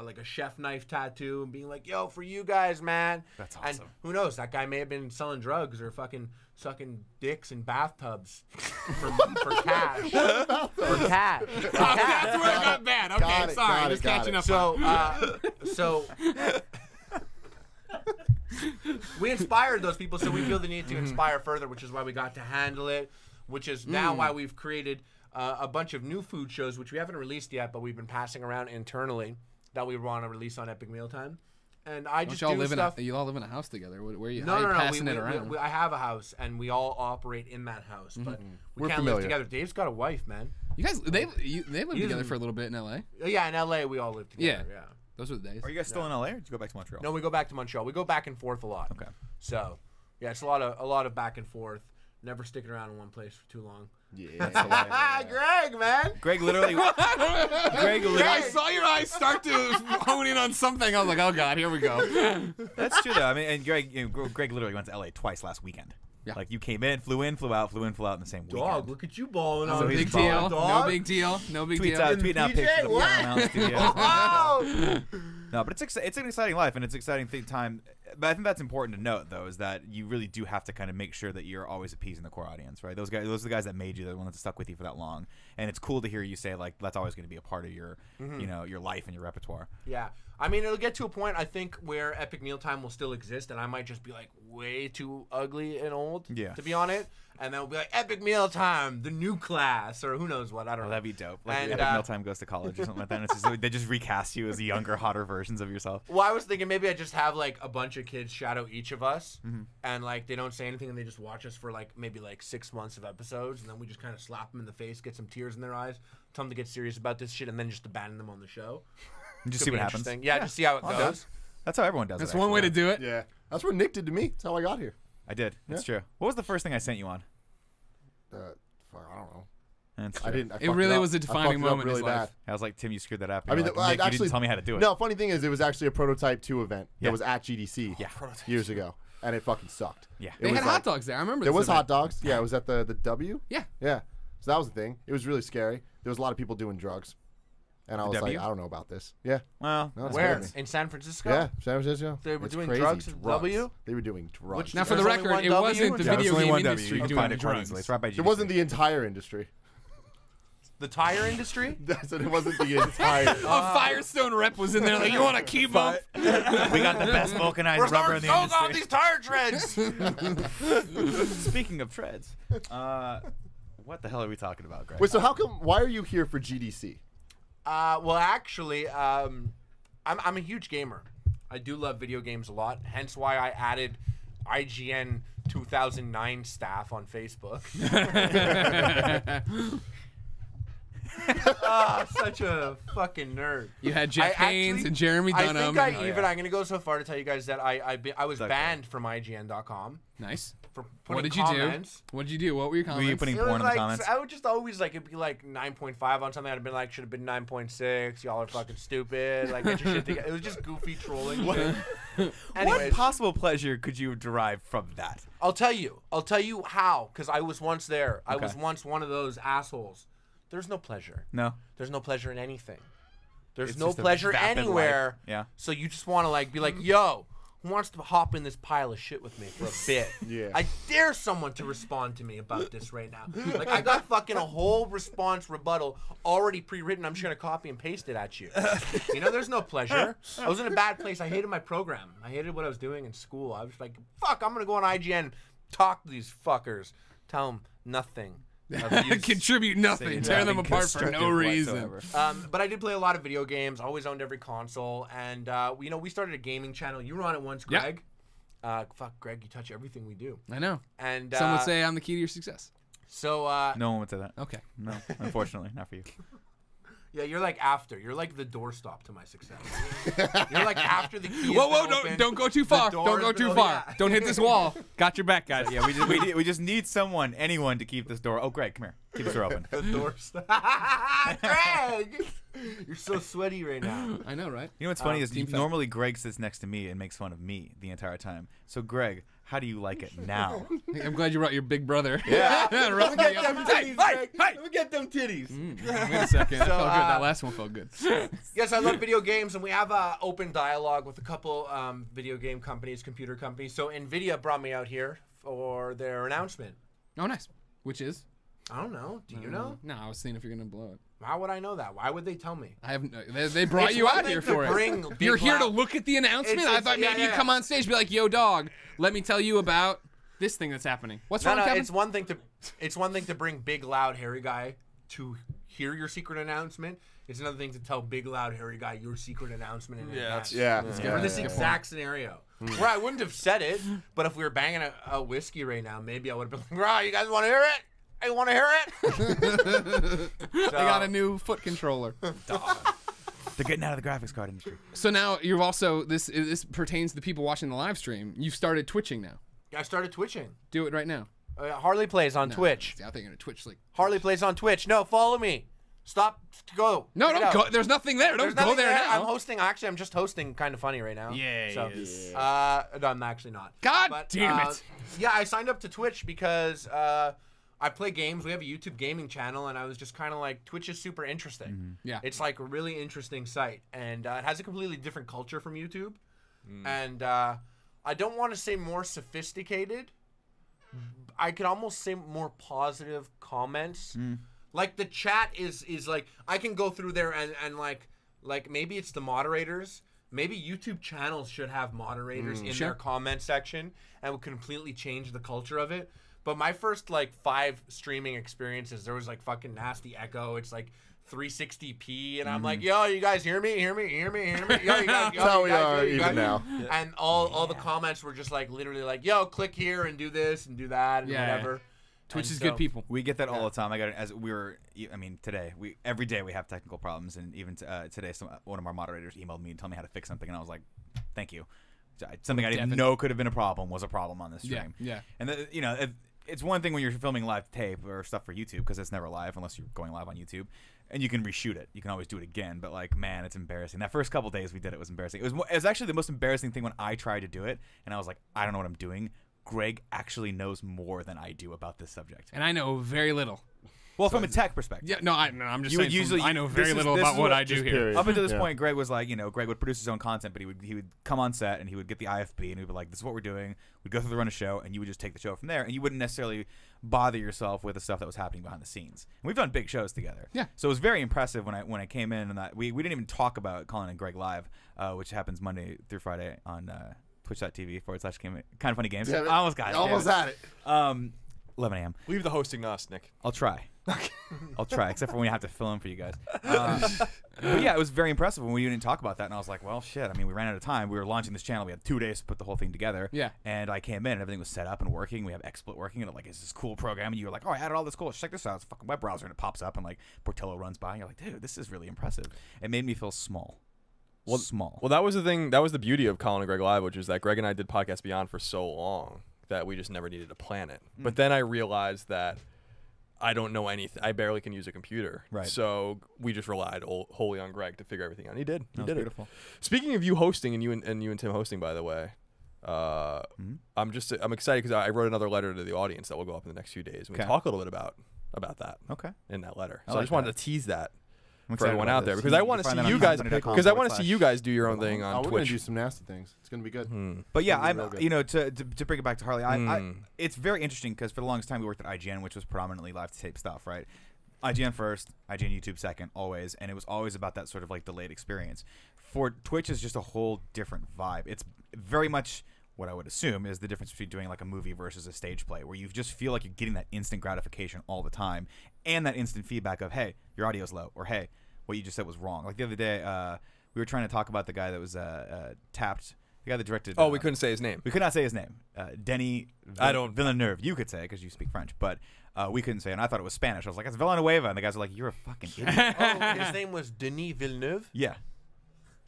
Speaker 3: like a chef knife tattoo and being like, yo, for you guys, man.
Speaker 2: That's awesome.
Speaker 3: And who knows? That guy may have been selling drugs or fucking sucking dicks in bathtubs for cash. For cash.
Speaker 1: Oh, that's where it got bad. Okay,
Speaker 4: Got it,
Speaker 1: sorry.
Speaker 4: got it,
Speaker 1: Just
Speaker 4: got
Speaker 1: catching
Speaker 4: it.
Speaker 1: up.
Speaker 3: So we inspired those people, so we feel the need to inspire further, which is why we got to handle it, which is now why we've created a bunch of new food shows, which we haven't released yet, but we've been passing around internally that we want to release on Epic Mealtime. And I just
Speaker 1: Don't y'all
Speaker 3: do
Speaker 1: live
Speaker 3: stuff.
Speaker 1: you all live in a house together. Where are you?
Speaker 3: No,
Speaker 1: how are you
Speaker 3: no, no.
Speaker 1: passing it around?
Speaker 3: I have a house, and we all operate in that house, but we
Speaker 4: We're
Speaker 3: can't
Speaker 4: familiar.
Speaker 3: live together. Dave's got a wife, man.
Speaker 1: You guys, they lived together for a little bit in L.A.
Speaker 3: Yeah, in LA we all live together. Yeah.
Speaker 1: Those were the days.
Speaker 2: Are you guys still in LA, or did you go back to Montreal?
Speaker 3: No, we go back to Montreal. We go back and forth a lot.
Speaker 2: Okay.
Speaker 3: So, yeah, it's a lot of back and forth. Never sticking around in one place for too long.
Speaker 4: Yeah.
Speaker 3: Greg, man.
Speaker 2: Greg literally.
Speaker 1: I saw your eyes start to hone in on something. I was like, oh god, here we go.
Speaker 2: That's true though. I mean, and Greg literally went to LA twice last weekend.
Speaker 1: Yeah.
Speaker 2: Like you came in, flew in, flew out in the same weekend.
Speaker 3: Dog, look at you balling
Speaker 2: So
Speaker 3: on.
Speaker 1: No
Speaker 2: he's
Speaker 1: big
Speaker 2: balling,
Speaker 1: deal.
Speaker 3: dog.
Speaker 1: No big deal. No big deal.
Speaker 2: Tweeting out
Speaker 3: PJ,
Speaker 2: pictures of the
Speaker 3: what?
Speaker 2: Paramount Studios.
Speaker 3: Wow.
Speaker 2: No, but it's an exciting life and it's an exciting time. But I think that's important to note, though, is that you really do have to kind of make sure that you're always appeasing the core audience, right? Those are the guys that made you, the ones that stuck with you for that long. And it's cool to hear you say like that's always going to be a part of your, your life and your repertoire.
Speaker 3: Yeah. I mean, it'll get to a point, I think, where Epic Mealtime will still exist, and I might just be, like, way too ugly and old to be on it. And then we'll be like, Epic Mealtime, the new class, or who knows what. I don't know.
Speaker 2: That'd be dope. Like
Speaker 3: And,
Speaker 2: Epic Mealtime goes to college or something like that. And it's just, they just recast you as younger, hotter versions of yourself.
Speaker 3: Well, I was thinking maybe I just have, like, a bunch of kids shadow each of us, and, like, they don't say anything, and they just watch us for, like, maybe, like, 6 months of episodes, and then we just kind of slap them in the face, get some tears in their eyes, tell them to get serious about this shit, and then just abandon them on the show.
Speaker 2: Just
Speaker 3: Could
Speaker 2: see
Speaker 3: be
Speaker 2: what happens.
Speaker 3: interesting. Yeah, just see how it
Speaker 2: I'll
Speaker 3: goes.
Speaker 2: do. That's how everyone does
Speaker 1: That's
Speaker 2: it.
Speaker 1: one way to
Speaker 2: actually.
Speaker 1: do it.
Speaker 4: Yeah. That's what Nick did to me. That's how I got here.
Speaker 2: I did. It's true. What was the first thing I sent you on?
Speaker 4: Fuck, I don't know.
Speaker 2: That's
Speaker 4: I
Speaker 2: true.
Speaker 4: didn't. I
Speaker 1: It
Speaker 4: fucked
Speaker 1: really
Speaker 4: up.
Speaker 1: was a
Speaker 4: I fucked
Speaker 1: defining
Speaker 4: it up
Speaker 1: moment in
Speaker 4: really
Speaker 1: his life.
Speaker 4: bad.
Speaker 2: I was like, Tim, you screwed that up.
Speaker 4: I mean,
Speaker 2: You're like, Nick, you didn't tell me how to do it.
Speaker 4: No, funny thing is, it was actually a Prototype 2 event
Speaker 2: Yeah.
Speaker 4: that was at GDC years ago, and it fucking sucked.
Speaker 2: Yeah.
Speaker 1: They
Speaker 4: It
Speaker 1: had
Speaker 4: was
Speaker 1: hot dogs there. I remember.
Speaker 4: There
Speaker 1: this
Speaker 4: was
Speaker 1: event.
Speaker 4: hot dogs. Yeah, it was at the W.
Speaker 1: Yeah.
Speaker 4: Yeah. So that was the thing. It was really scary. There was a lot of people doing drugs, and I was
Speaker 2: W?
Speaker 4: like, I don't know about this. Yeah.
Speaker 2: Well,
Speaker 4: No, it's
Speaker 3: Where?
Speaker 4: crazy.
Speaker 3: In San Francisco?
Speaker 4: Yeah, San Francisco.
Speaker 3: They were
Speaker 4: It's
Speaker 3: doing
Speaker 4: crazy.
Speaker 3: drugs at W?
Speaker 4: They were doing drugs.
Speaker 3: Which-
Speaker 1: Now, for the
Speaker 3: There's only
Speaker 1: record,
Speaker 3: one
Speaker 1: it
Speaker 3: W
Speaker 1: wasn't
Speaker 3: or
Speaker 1: the
Speaker 3: just-
Speaker 1: video
Speaker 2: there's only
Speaker 1: game
Speaker 2: one W.
Speaker 1: industry
Speaker 2: You can
Speaker 1: doing
Speaker 2: find
Speaker 1: the
Speaker 2: it quite
Speaker 1: drugs.
Speaker 2: easily. It's right by GDC.
Speaker 4: It wasn't the entire industry.
Speaker 3: The tire industry?
Speaker 4: That's it. It wasn't the entire.
Speaker 1: A Firestone rep was in there like, you want to keep up?
Speaker 2: We got the best vulcanized rubber in the
Speaker 3: Oh god,
Speaker 2: industry.
Speaker 3: these tire treads!
Speaker 2: Speaking of treads, what the hell are we talking about, Greg?
Speaker 4: Wait, so how come? Why are you here for GDC?
Speaker 3: Well, actually, I'm a huge gamer. I do love video games a lot. Hence why I added IGN 2009 staff on Facebook. Such a fucking nerd.
Speaker 1: You had Jeff Haynes and Jeremy Dunham.
Speaker 3: I think I'm gonna go so far to tell you guys that I was
Speaker 2: Okay.
Speaker 3: banned from IGN.com
Speaker 1: Nice.
Speaker 3: for putting
Speaker 1: What did you
Speaker 3: comments.
Speaker 1: do? What did you do? What were your
Speaker 2: Were
Speaker 1: comments?
Speaker 2: you putting
Speaker 3: It was
Speaker 2: porn in the
Speaker 3: like,
Speaker 2: comments?
Speaker 3: I would just always like it'd be like 9.5 on something. I'd have been like, should have been 9.6. Y'all are fucking stupid. Like, get your shit together. It was just goofy trolling. shit.
Speaker 2: What
Speaker 3: Anyways,
Speaker 2: possible pleasure could you derive from that?
Speaker 3: I'll tell you how, because I was once there. I
Speaker 2: Okay.
Speaker 3: was once one of those assholes. There's no pleasure.
Speaker 2: No.
Speaker 3: There's no pleasure in anything. There's
Speaker 2: It's
Speaker 3: no
Speaker 2: just a
Speaker 3: pleasure
Speaker 2: vapid
Speaker 3: anywhere.
Speaker 2: life. Yeah.
Speaker 3: So you just want to like be like, yo, who wants to hop in this pile of shit with me for a bit?
Speaker 4: Yeah.
Speaker 3: I dare someone to respond to me about this right now. Like, I got fucking a whole response rebuttal already pre-written. I'm just gonna copy and paste it at you. You know, there's no pleasure. I was in a bad place. I hated my program. I hated what I was doing in school. I was like, fuck, I'm gonna go on IGN, talk to these fuckers, tell them nothing. of use.
Speaker 1: Contribute nothing. Tear them apart for no reason.
Speaker 3: But I did play a lot of video games. Always owned every console, and you know, we started a gaming channel. You were on it once,
Speaker 1: Yeah.
Speaker 3: Greg. Fuck, Greg, you touch everything we do.
Speaker 1: I know.
Speaker 3: And
Speaker 1: Some would say I'm the key to your success.
Speaker 3: so.
Speaker 2: No one would say that.
Speaker 1: Okay.
Speaker 2: No, unfortunately, not for you.
Speaker 3: Yeah, you're like after. You're like the doorstop to my success. You're like after the key.
Speaker 1: Whoa, don't go too far. Don't go too far.
Speaker 3: Yeah.
Speaker 1: Don't hit this wall. Got your back, guys.
Speaker 2: Yeah, we just need someone, anyone, to keep this door. Oh, Greg, come here. Keep this door open.
Speaker 3: The doorstop. Greg, you're so sweaty right now.
Speaker 1: I know, right?
Speaker 2: You know what's funny is
Speaker 1: Team Fat.
Speaker 2: normally Greg sits next to me and makes fun of me the entire time. So Greg, how do you like it now?
Speaker 1: I'm glad you brought your big brother.
Speaker 2: Yeah.
Speaker 1: Let me
Speaker 3: get them titties, Greg. Let me get them titties.
Speaker 1: Wait a second. That felt good. That last one felt good.
Speaker 3: Yes, I love video games, and we have open dialogue with a couple video game companies, computer companies. So NVIDIA brought me out here for their announcement.
Speaker 1: Oh, nice. Which is?
Speaker 3: I don't know. Do you know?
Speaker 1: No, I was seeing if you're gonna blow it.
Speaker 3: How would I know that? Why would they tell me?
Speaker 1: I haven't. They brought
Speaker 3: It's
Speaker 1: you
Speaker 3: one
Speaker 1: out
Speaker 3: thing
Speaker 1: here
Speaker 3: to
Speaker 1: for
Speaker 3: bring
Speaker 1: it.
Speaker 3: big
Speaker 1: You're here to
Speaker 3: loud-
Speaker 1: look at the announcement.
Speaker 3: It's-
Speaker 1: I thought maybe
Speaker 3: yeah.
Speaker 1: you'd come on stage and be like, "Yo, dog, let me tell you about this thing that's happening." What's wrong, Kevin?
Speaker 3: It's one thing to bring big, loud, hairy guy to hear your secret announcement. It's another thing to tell big, loud, hairy guy your secret announcement in advance.
Speaker 4: Yeah.
Speaker 3: For this exact scenario. Where I wouldn't have said it, but if we were banging a whiskey right now, maybe I would have been like, "Bro, you guys want to hear it? I want to hear it."
Speaker 1: I got a new foot controller.
Speaker 2: They're getting out of the graphics card industry.
Speaker 1: So now you've also this pertains to the people watching the live stream. You've started twitching now.
Speaker 3: I started twitching.
Speaker 1: Do it right now.
Speaker 3: Harley plays on Twitch.
Speaker 1: I think you're gonna twitch like.
Speaker 3: Harley plays on Twitch. No, follow me. Stop. Go.
Speaker 1: No,
Speaker 3: Check it
Speaker 1: don't
Speaker 3: out.
Speaker 1: go. There's nothing there.
Speaker 3: There's
Speaker 1: Don't go
Speaker 3: nothing
Speaker 1: there now.
Speaker 3: I'm hosting. Actually, I'm just hosting Kind of Funny right now.
Speaker 2: Yeah,
Speaker 3: So,
Speaker 2: he is.
Speaker 3: no, I'm actually not.
Speaker 1: God
Speaker 3: But,
Speaker 1: damn it.
Speaker 3: Yeah, I signed up to Twitch because I play games. We have a YouTube gaming channel, and I was just kind of like, Twitch is super interesting.
Speaker 1: Yeah.
Speaker 3: It's like a really interesting site, and it has a completely different culture from YouTube. And I don't want to say more sophisticated. I could almost say more positive comments. Like the chat is like, I can go through there and like maybe it's the moderators. Maybe YouTube channels should have moderators in their comment section and would completely change the culture of it. But my first like 5 streaming experiences, there was like fucking nasty echo. It's like 360p, and I'm like, yo, you guys hear me? Yo, you guys,
Speaker 4: That's how we are
Speaker 3: you
Speaker 4: even
Speaker 3: guys.
Speaker 4: now.
Speaker 3: And all the comments were just like literally like, yo, click here and do this and do that and whatever.
Speaker 1: Twitch
Speaker 3: And
Speaker 1: is
Speaker 3: so-
Speaker 1: good people.
Speaker 2: We get that all the time. I got it as we were. I mean, today every day we have technical problems, and even today, one of our moderators emailed me and told me how to fix something, and I was like, "Thank you." Something I didn't know could have been a problem was a problem on this stream.
Speaker 1: Yeah.
Speaker 2: And it's one thing when you're filming live tape or stuff for YouTube because it's never live unless you're going live on YouTube, and you can reshoot it. You can always do it again, but like, man, it's embarrassing. That first couple days we did it was embarrassing. It was actually the most embarrassing thing when I tried to do it, and I was like, I don't know what I'm doing. Greg actually knows more than I do about this subject.
Speaker 1: And I know very little.
Speaker 2: Well, from a tech perspective.
Speaker 1: Yeah, I'm just
Speaker 2: You
Speaker 1: saying.
Speaker 2: would usually-
Speaker 1: I know
Speaker 2: this
Speaker 1: very
Speaker 2: is-
Speaker 1: little
Speaker 2: this
Speaker 1: about
Speaker 2: is
Speaker 1: what
Speaker 2: what-
Speaker 1: I do
Speaker 4: just
Speaker 1: here.
Speaker 4: period.
Speaker 2: Up until this
Speaker 4: Yeah.
Speaker 2: point, Greg was like, Greg would produce his own content, but he would come on set and he would get the IFB and he'd be like, "This is what we're doing." We'd go through the run of show, and you would just take the show from there, and you wouldn't necessarily bother yourself with the stuff that was happening behind the scenes. And we've done big shows together,
Speaker 1: Yeah.
Speaker 2: So it was very impressive when I came in, and that we didn't even talk about Colin and Greg Live, which happens Monday through Friday on twitch.tv/kind of funny games.
Speaker 4: Yeah,
Speaker 2: I almost got it.
Speaker 4: Almost had it.
Speaker 2: 11 a.m.
Speaker 5: Leave the hosting to us, Nick.
Speaker 2: I'll try. I'll try, except for when you have to fill in for you guys. But yeah, it was very impressive when we didn't talk about that, and I was like, well, shit. I mean, we ran out of time. We were launching this channel. We had 2 days to put the whole thing together.
Speaker 1: Yeah.
Speaker 2: And I came in, and everything was set up and working. We have XSplit working, and like, it's this cool program. And you were like, oh, I added all this cool. Check this out. It's a fucking web browser, and it pops up, and like Portillo runs by, and you're like, dude, this is really impressive. It made me feel small. Small.
Speaker 5: Well, that was the thing. That was the beauty of Colin and Greg Live, which is that Greg and I did Podcast Beyond for so long that we just never needed to plan it. But then I realized that I don't know anything. I barely can use a computer.
Speaker 2: Right.
Speaker 5: So we just relied wholly on Greg to figure everything out. And he did. He
Speaker 2: That was
Speaker 5: did
Speaker 2: beautiful.
Speaker 5: it. Speaking of you hosting and you and Tim hosting, by the way, I'm excited because I wrote another letter to the audience that will go up in the next few days. And we
Speaker 2: Okay.
Speaker 5: talk a little bit about that.
Speaker 2: Okay.
Speaker 5: In that letter.
Speaker 2: I
Speaker 5: So I
Speaker 2: like
Speaker 5: just wanted
Speaker 2: that.
Speaker 5: to tease that
Speaker 2: I'm
Speaker 5: for
Speaker 2: excited
Speaker 5: everyone
Speaker 2: about
Speaker 5: out there
Speaker 2: this.
Speaker 5: because I want to
Speaker 2: find
Speaker 5: see
Speaker 2: that
Speaker 5: you
Speaker 2: on
Speaker 5: guys
Speaker 2: kindfunny.com
Speaker 5: because I want to see you
Speaker 2: /.
Speaker 5: guys do your own thing on
Speaker 4: We're gonna
Speaker 5: Twitch.
Speaker 4: do some nasty things. It's gonna be good.
Speaker 2: But yeah,
Speaker 4: It's gonna be real good.
Speaker 2: to bring it back to Harley, it's very interesting because for the longest time we worked at IGN, which was predominantly live to tape stuff, right? IGN first, IGN YouTube second, always, and it was always about that sort of like delayed experience. For Twitch is just a whole different vibe. It's very much what I would assume is the difference between doing like a movie versus a stage play, where you just feel like you're getting that instant gratification all the time, and that instant feedback of, hey, your audio's low, or hey, what you just said was wrong. Like the other day, we were trying to talk about the guy that was tapped the guy that directed.
Speaker 5: Oh, we couldn't say his name.
Speaker 2: We could not say his name. Denis.
Speaker 5: I don't-
Speaker 2: Villeneuve. You could say it because you speak French, but we couldn't say it. And I thought it was Spanish. I was like, it's Villanueva, and the guys were like, you're a fucking idiot.
Speaker 3: Oh, his name was Denis Villeneuve.
Speaker 2: Yeah.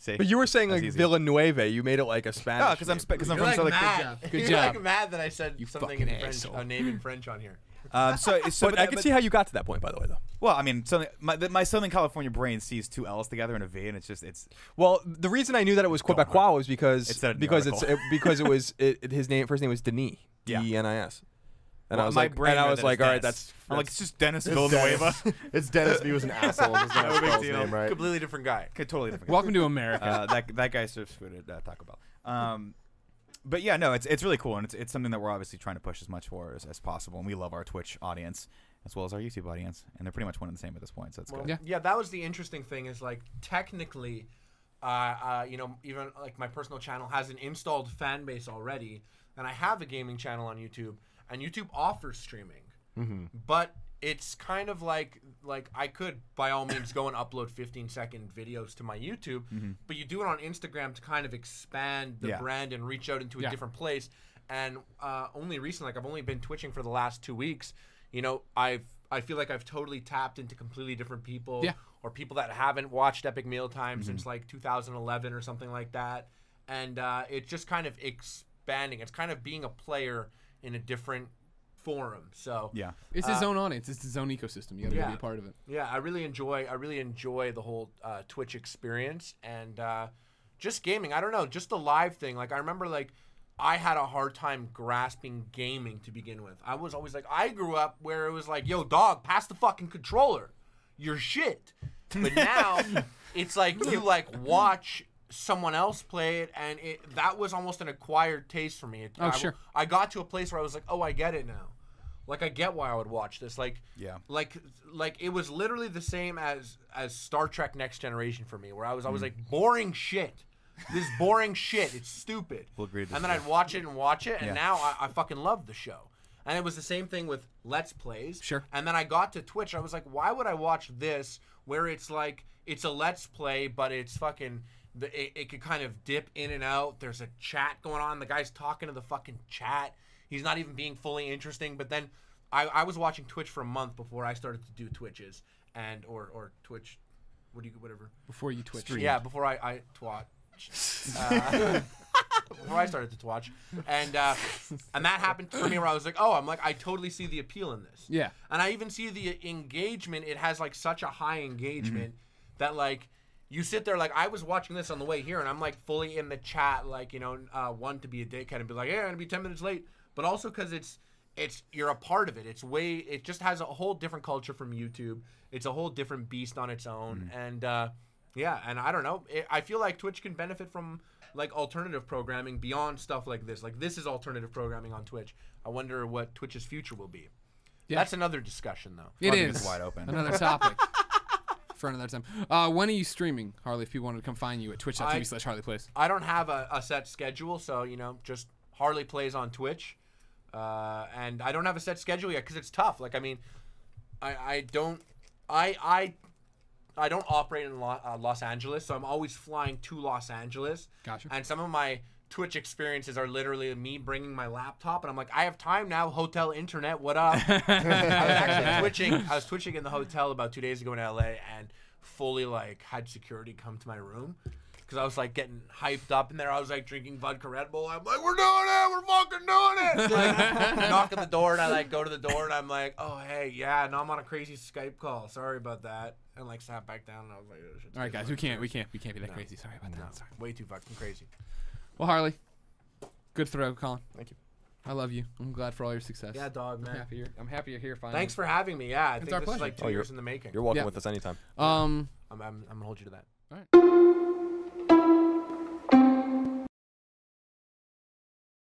Speaker 2: See?
Speaker 5: But you were saying
Speaker 2: That's
Speaker 5: like
Speaker 2: easy.
Speaker 5: Villanueva. You made it like a Spanish.
Speaker 2: Oh, because I'm
Speaker 5: name.
Speaker 2: from
Speaker 3: You're
Speaker 2: Southern.
Speaker 3: like mad.
Speaker 1: Good
Speaker 3: You're
Speaker 1: job.
Speaker 3: like mad that I said
Speaker 1: You
Speaker 3: something in
Speaker 1: fucking
Speaker 3: French,
Speaker 1: asshole.
Speaker 3: a name in French on here.
Speaker 2: So
Speaker 5: But I can see how you got to that point, by the way, though.
Speaker 2: Well, I mean, my Southern California brain sees two L's together in a V, and it's.
Speaker 5: Well, the reason I knew that it was
Speaker 2: Going
Speaker 5: Quebecois was because
Speaker 2: It said in the
Speaker 5: because
Speaker 2: article.
Speaker 5: his first name was Denis.
Speaker 2: Yeah.
Speaker 5: Denis. And
Speaker 2: Well,
Speaker 5: I was
Speaker 2: my
Speaker 5: like,
Speaker 2: brain
Speaker 5: and I
Speaker 2: read
Speaker 5: was
Speaker 2: that
Speaker 5: like,
Speaker 2: as
Speaker 5: all right,
Speaker 2: Dennis.
Speaker 5: that's
Speaker 2: I'm like, it's just Dennis
Speaker 4: It's
Speaker 2: Villanueva.
Speaker 4: Dennis. It's Dennis. He was an asshole. Doesn't know how to
Speaker 2: No big
Speaker 4: spell his
Speaker 2: deal.
Speaker 4: name right.
Speaker 3: Completely different guy.
Speaker 2: Okay, totally different.
Speaker 1: Welcome to America.
Speaker 2: That guy serves food at Taco Bell. But yeah, no, it's really cool, and it's something that we're obviously trying to push as much for as possible. And we love our Twitch audience as well as our YouTube audience, and they're pretty much one and the same at this point. So it's good.
Speaker 1: Yeah.
Speaker 3: That was the interesting thing is like technically, even like my personal channel has an installed fan base already, and I have a gaming channel on YouTube, and YouTube offers streaming, but it's kind of like I could by all means go and upload 15-second videos to my YouTube, but you do it on Instagram to kind of expand the
Speaker 2: Yeah.
Speaker 3: brand and reach out into a
Speaker 1: Yeah.
Speaker 3: different place. And only recently, like I've only been twitching for the last 2 weeks. You know, I feel like I've totally tapped into completely different people,
Speaker 1: Yeah.
Speaker 3: or people that haven't watched Epic Mealtime since like 2011 or something like that. And it's just kind of expanding. It's kind of being a player in a different forum. So
Speaker 2: Yeah.
Speaker 1: It's his own audience. It's his own ecosystem. You got to
Speaker 3: Yeah.
Speaker 1: be a part of it.
Speaker 3: yeah, I really enjoy the whole Twitch experience and just gaming. I don't know, just the live thing. Like I remember, like I had a hard time grasping gaming to begin with. I was always like, I grew up where it was like, yo, dog, pass the fucking controller. You're shit. But now it's like you like watch someone else play it, and that was almost an acquired taste for me.
Speaker 1: Sure.
Speaker 3: I got to a place where I was like, oh, I get it now. Like I get why I would watch this. Like
Speaker 2: Yeah.
Speaker 3: like it was literally the same as Star Trek Next Generation for me, where I was always like, boring shit. This is boring shit. It's stupid.
Speaker 2: We'll agree to
Speaker 3: And then
Speaker 2: disagree.
Speaker 3: I'd watch it, and
Speaker 2: Yeah.
Speaker 3: now I fucking love the show. And it was the same thing with Let's Plays.
Speaker 1: Sure.
Speaker 3: And then I got to Twitch. I was like, why would I watch this where it's like, it's a Let's Play, but it's fucking, it could kind of dip in and out. There's a chat going on. The guy's talking to the fucking chat. He's not even being fully interesting. But then I was watching Twitch for a month before I started to do Twitches or Twitch, whatever.
Speaker 1: Before you Twitch.
Speaker 3: Yeah, before I twat. Before I started to twatch, and that happened for me where I was like, oh, I totally see the appeal in this.
Speaker 1: Yeah.
Speaker 3: And I even see the engagement. It has like such a high engagement that like you sit there, like I was watching this on the way here, and I'm like fully in the chat, like, you know, one to be a dickhead and be like, yeah, I'm gonna be 10 minutes late, but also because it's you're a part of it. It just has a whole different culture from YouTube. It's a whole different beast on its own, and yeah, and I don't know. I feel like Twitch can benefit from like alternative programming beyond stuff like this. Like this is alternative programming on Twitch. I wonder what Twitch's future will be.
Speaker 1: Yeah.
Speaker 3: That's another discussion, though.
Speaker 1: It
Speaker 2: Fucking
Speaker 1: is
Speaker 2: is wide open.
Speaker 1: another topic for another time. When are you streaming, Harley? If people wanted to come find you at twitch.tv/HarleyPlays.
Speaker 3: I don't have a set schedule, so you know, just Harley Plays on Twitch, and I don't have a set schedule yet because it's tough. Like I mean, I don't operate in Los Angeles, so I'm always flying to Los Angeles.
Speaker 1: Gotcha.
Speaker 3: And some of my Twitch experiences are literally me bringing my laptop, and I'm like, I have time now. Hotel internet, what up? I was twitching in the hotel about 2 days ago in LA, and fully like had security come to my room because I was like getting hyped up in there. I was like drinking vodka Red Bull. I'm like, we're doing it. We're fucking doing it. Like, knock on the door, and I like go to the door, and I'm like, oh hey, yeah, no, I'm on a crazy Skype call. Sorry about that. And like sat back down, and I was like, oh, shit's
Speaker 1: All right,
Speaker 3: getting
Speaker 1: guys, we can't
Speaker 3: worse.
Speaker 1: be that crazy. Sorry about that. Sorry.
Speaker 3: Way too fucking crazy.
Speaker 1: Well, Harley, good throw, Colin.
Speaker 5: Thank you.
Speaker 1: I love you. I'm glad for all your success.
Speaker 3: Yeah, dog, man.
Speaker 1: I'm happy you're here finally.
Speaker 3: Thanks for having me. Yeah, I think
Speaker 1: our
Speaker 3: this is
Speaker 1: pleasure.
Speaker 3: like 2 years in the making.
Speaker 5: You're welcome
Speaker 1: Yeah.
Speaker 5: with us anytime.
Speaker 3: I'm gonna hold you to that.
Speaker 1: All right.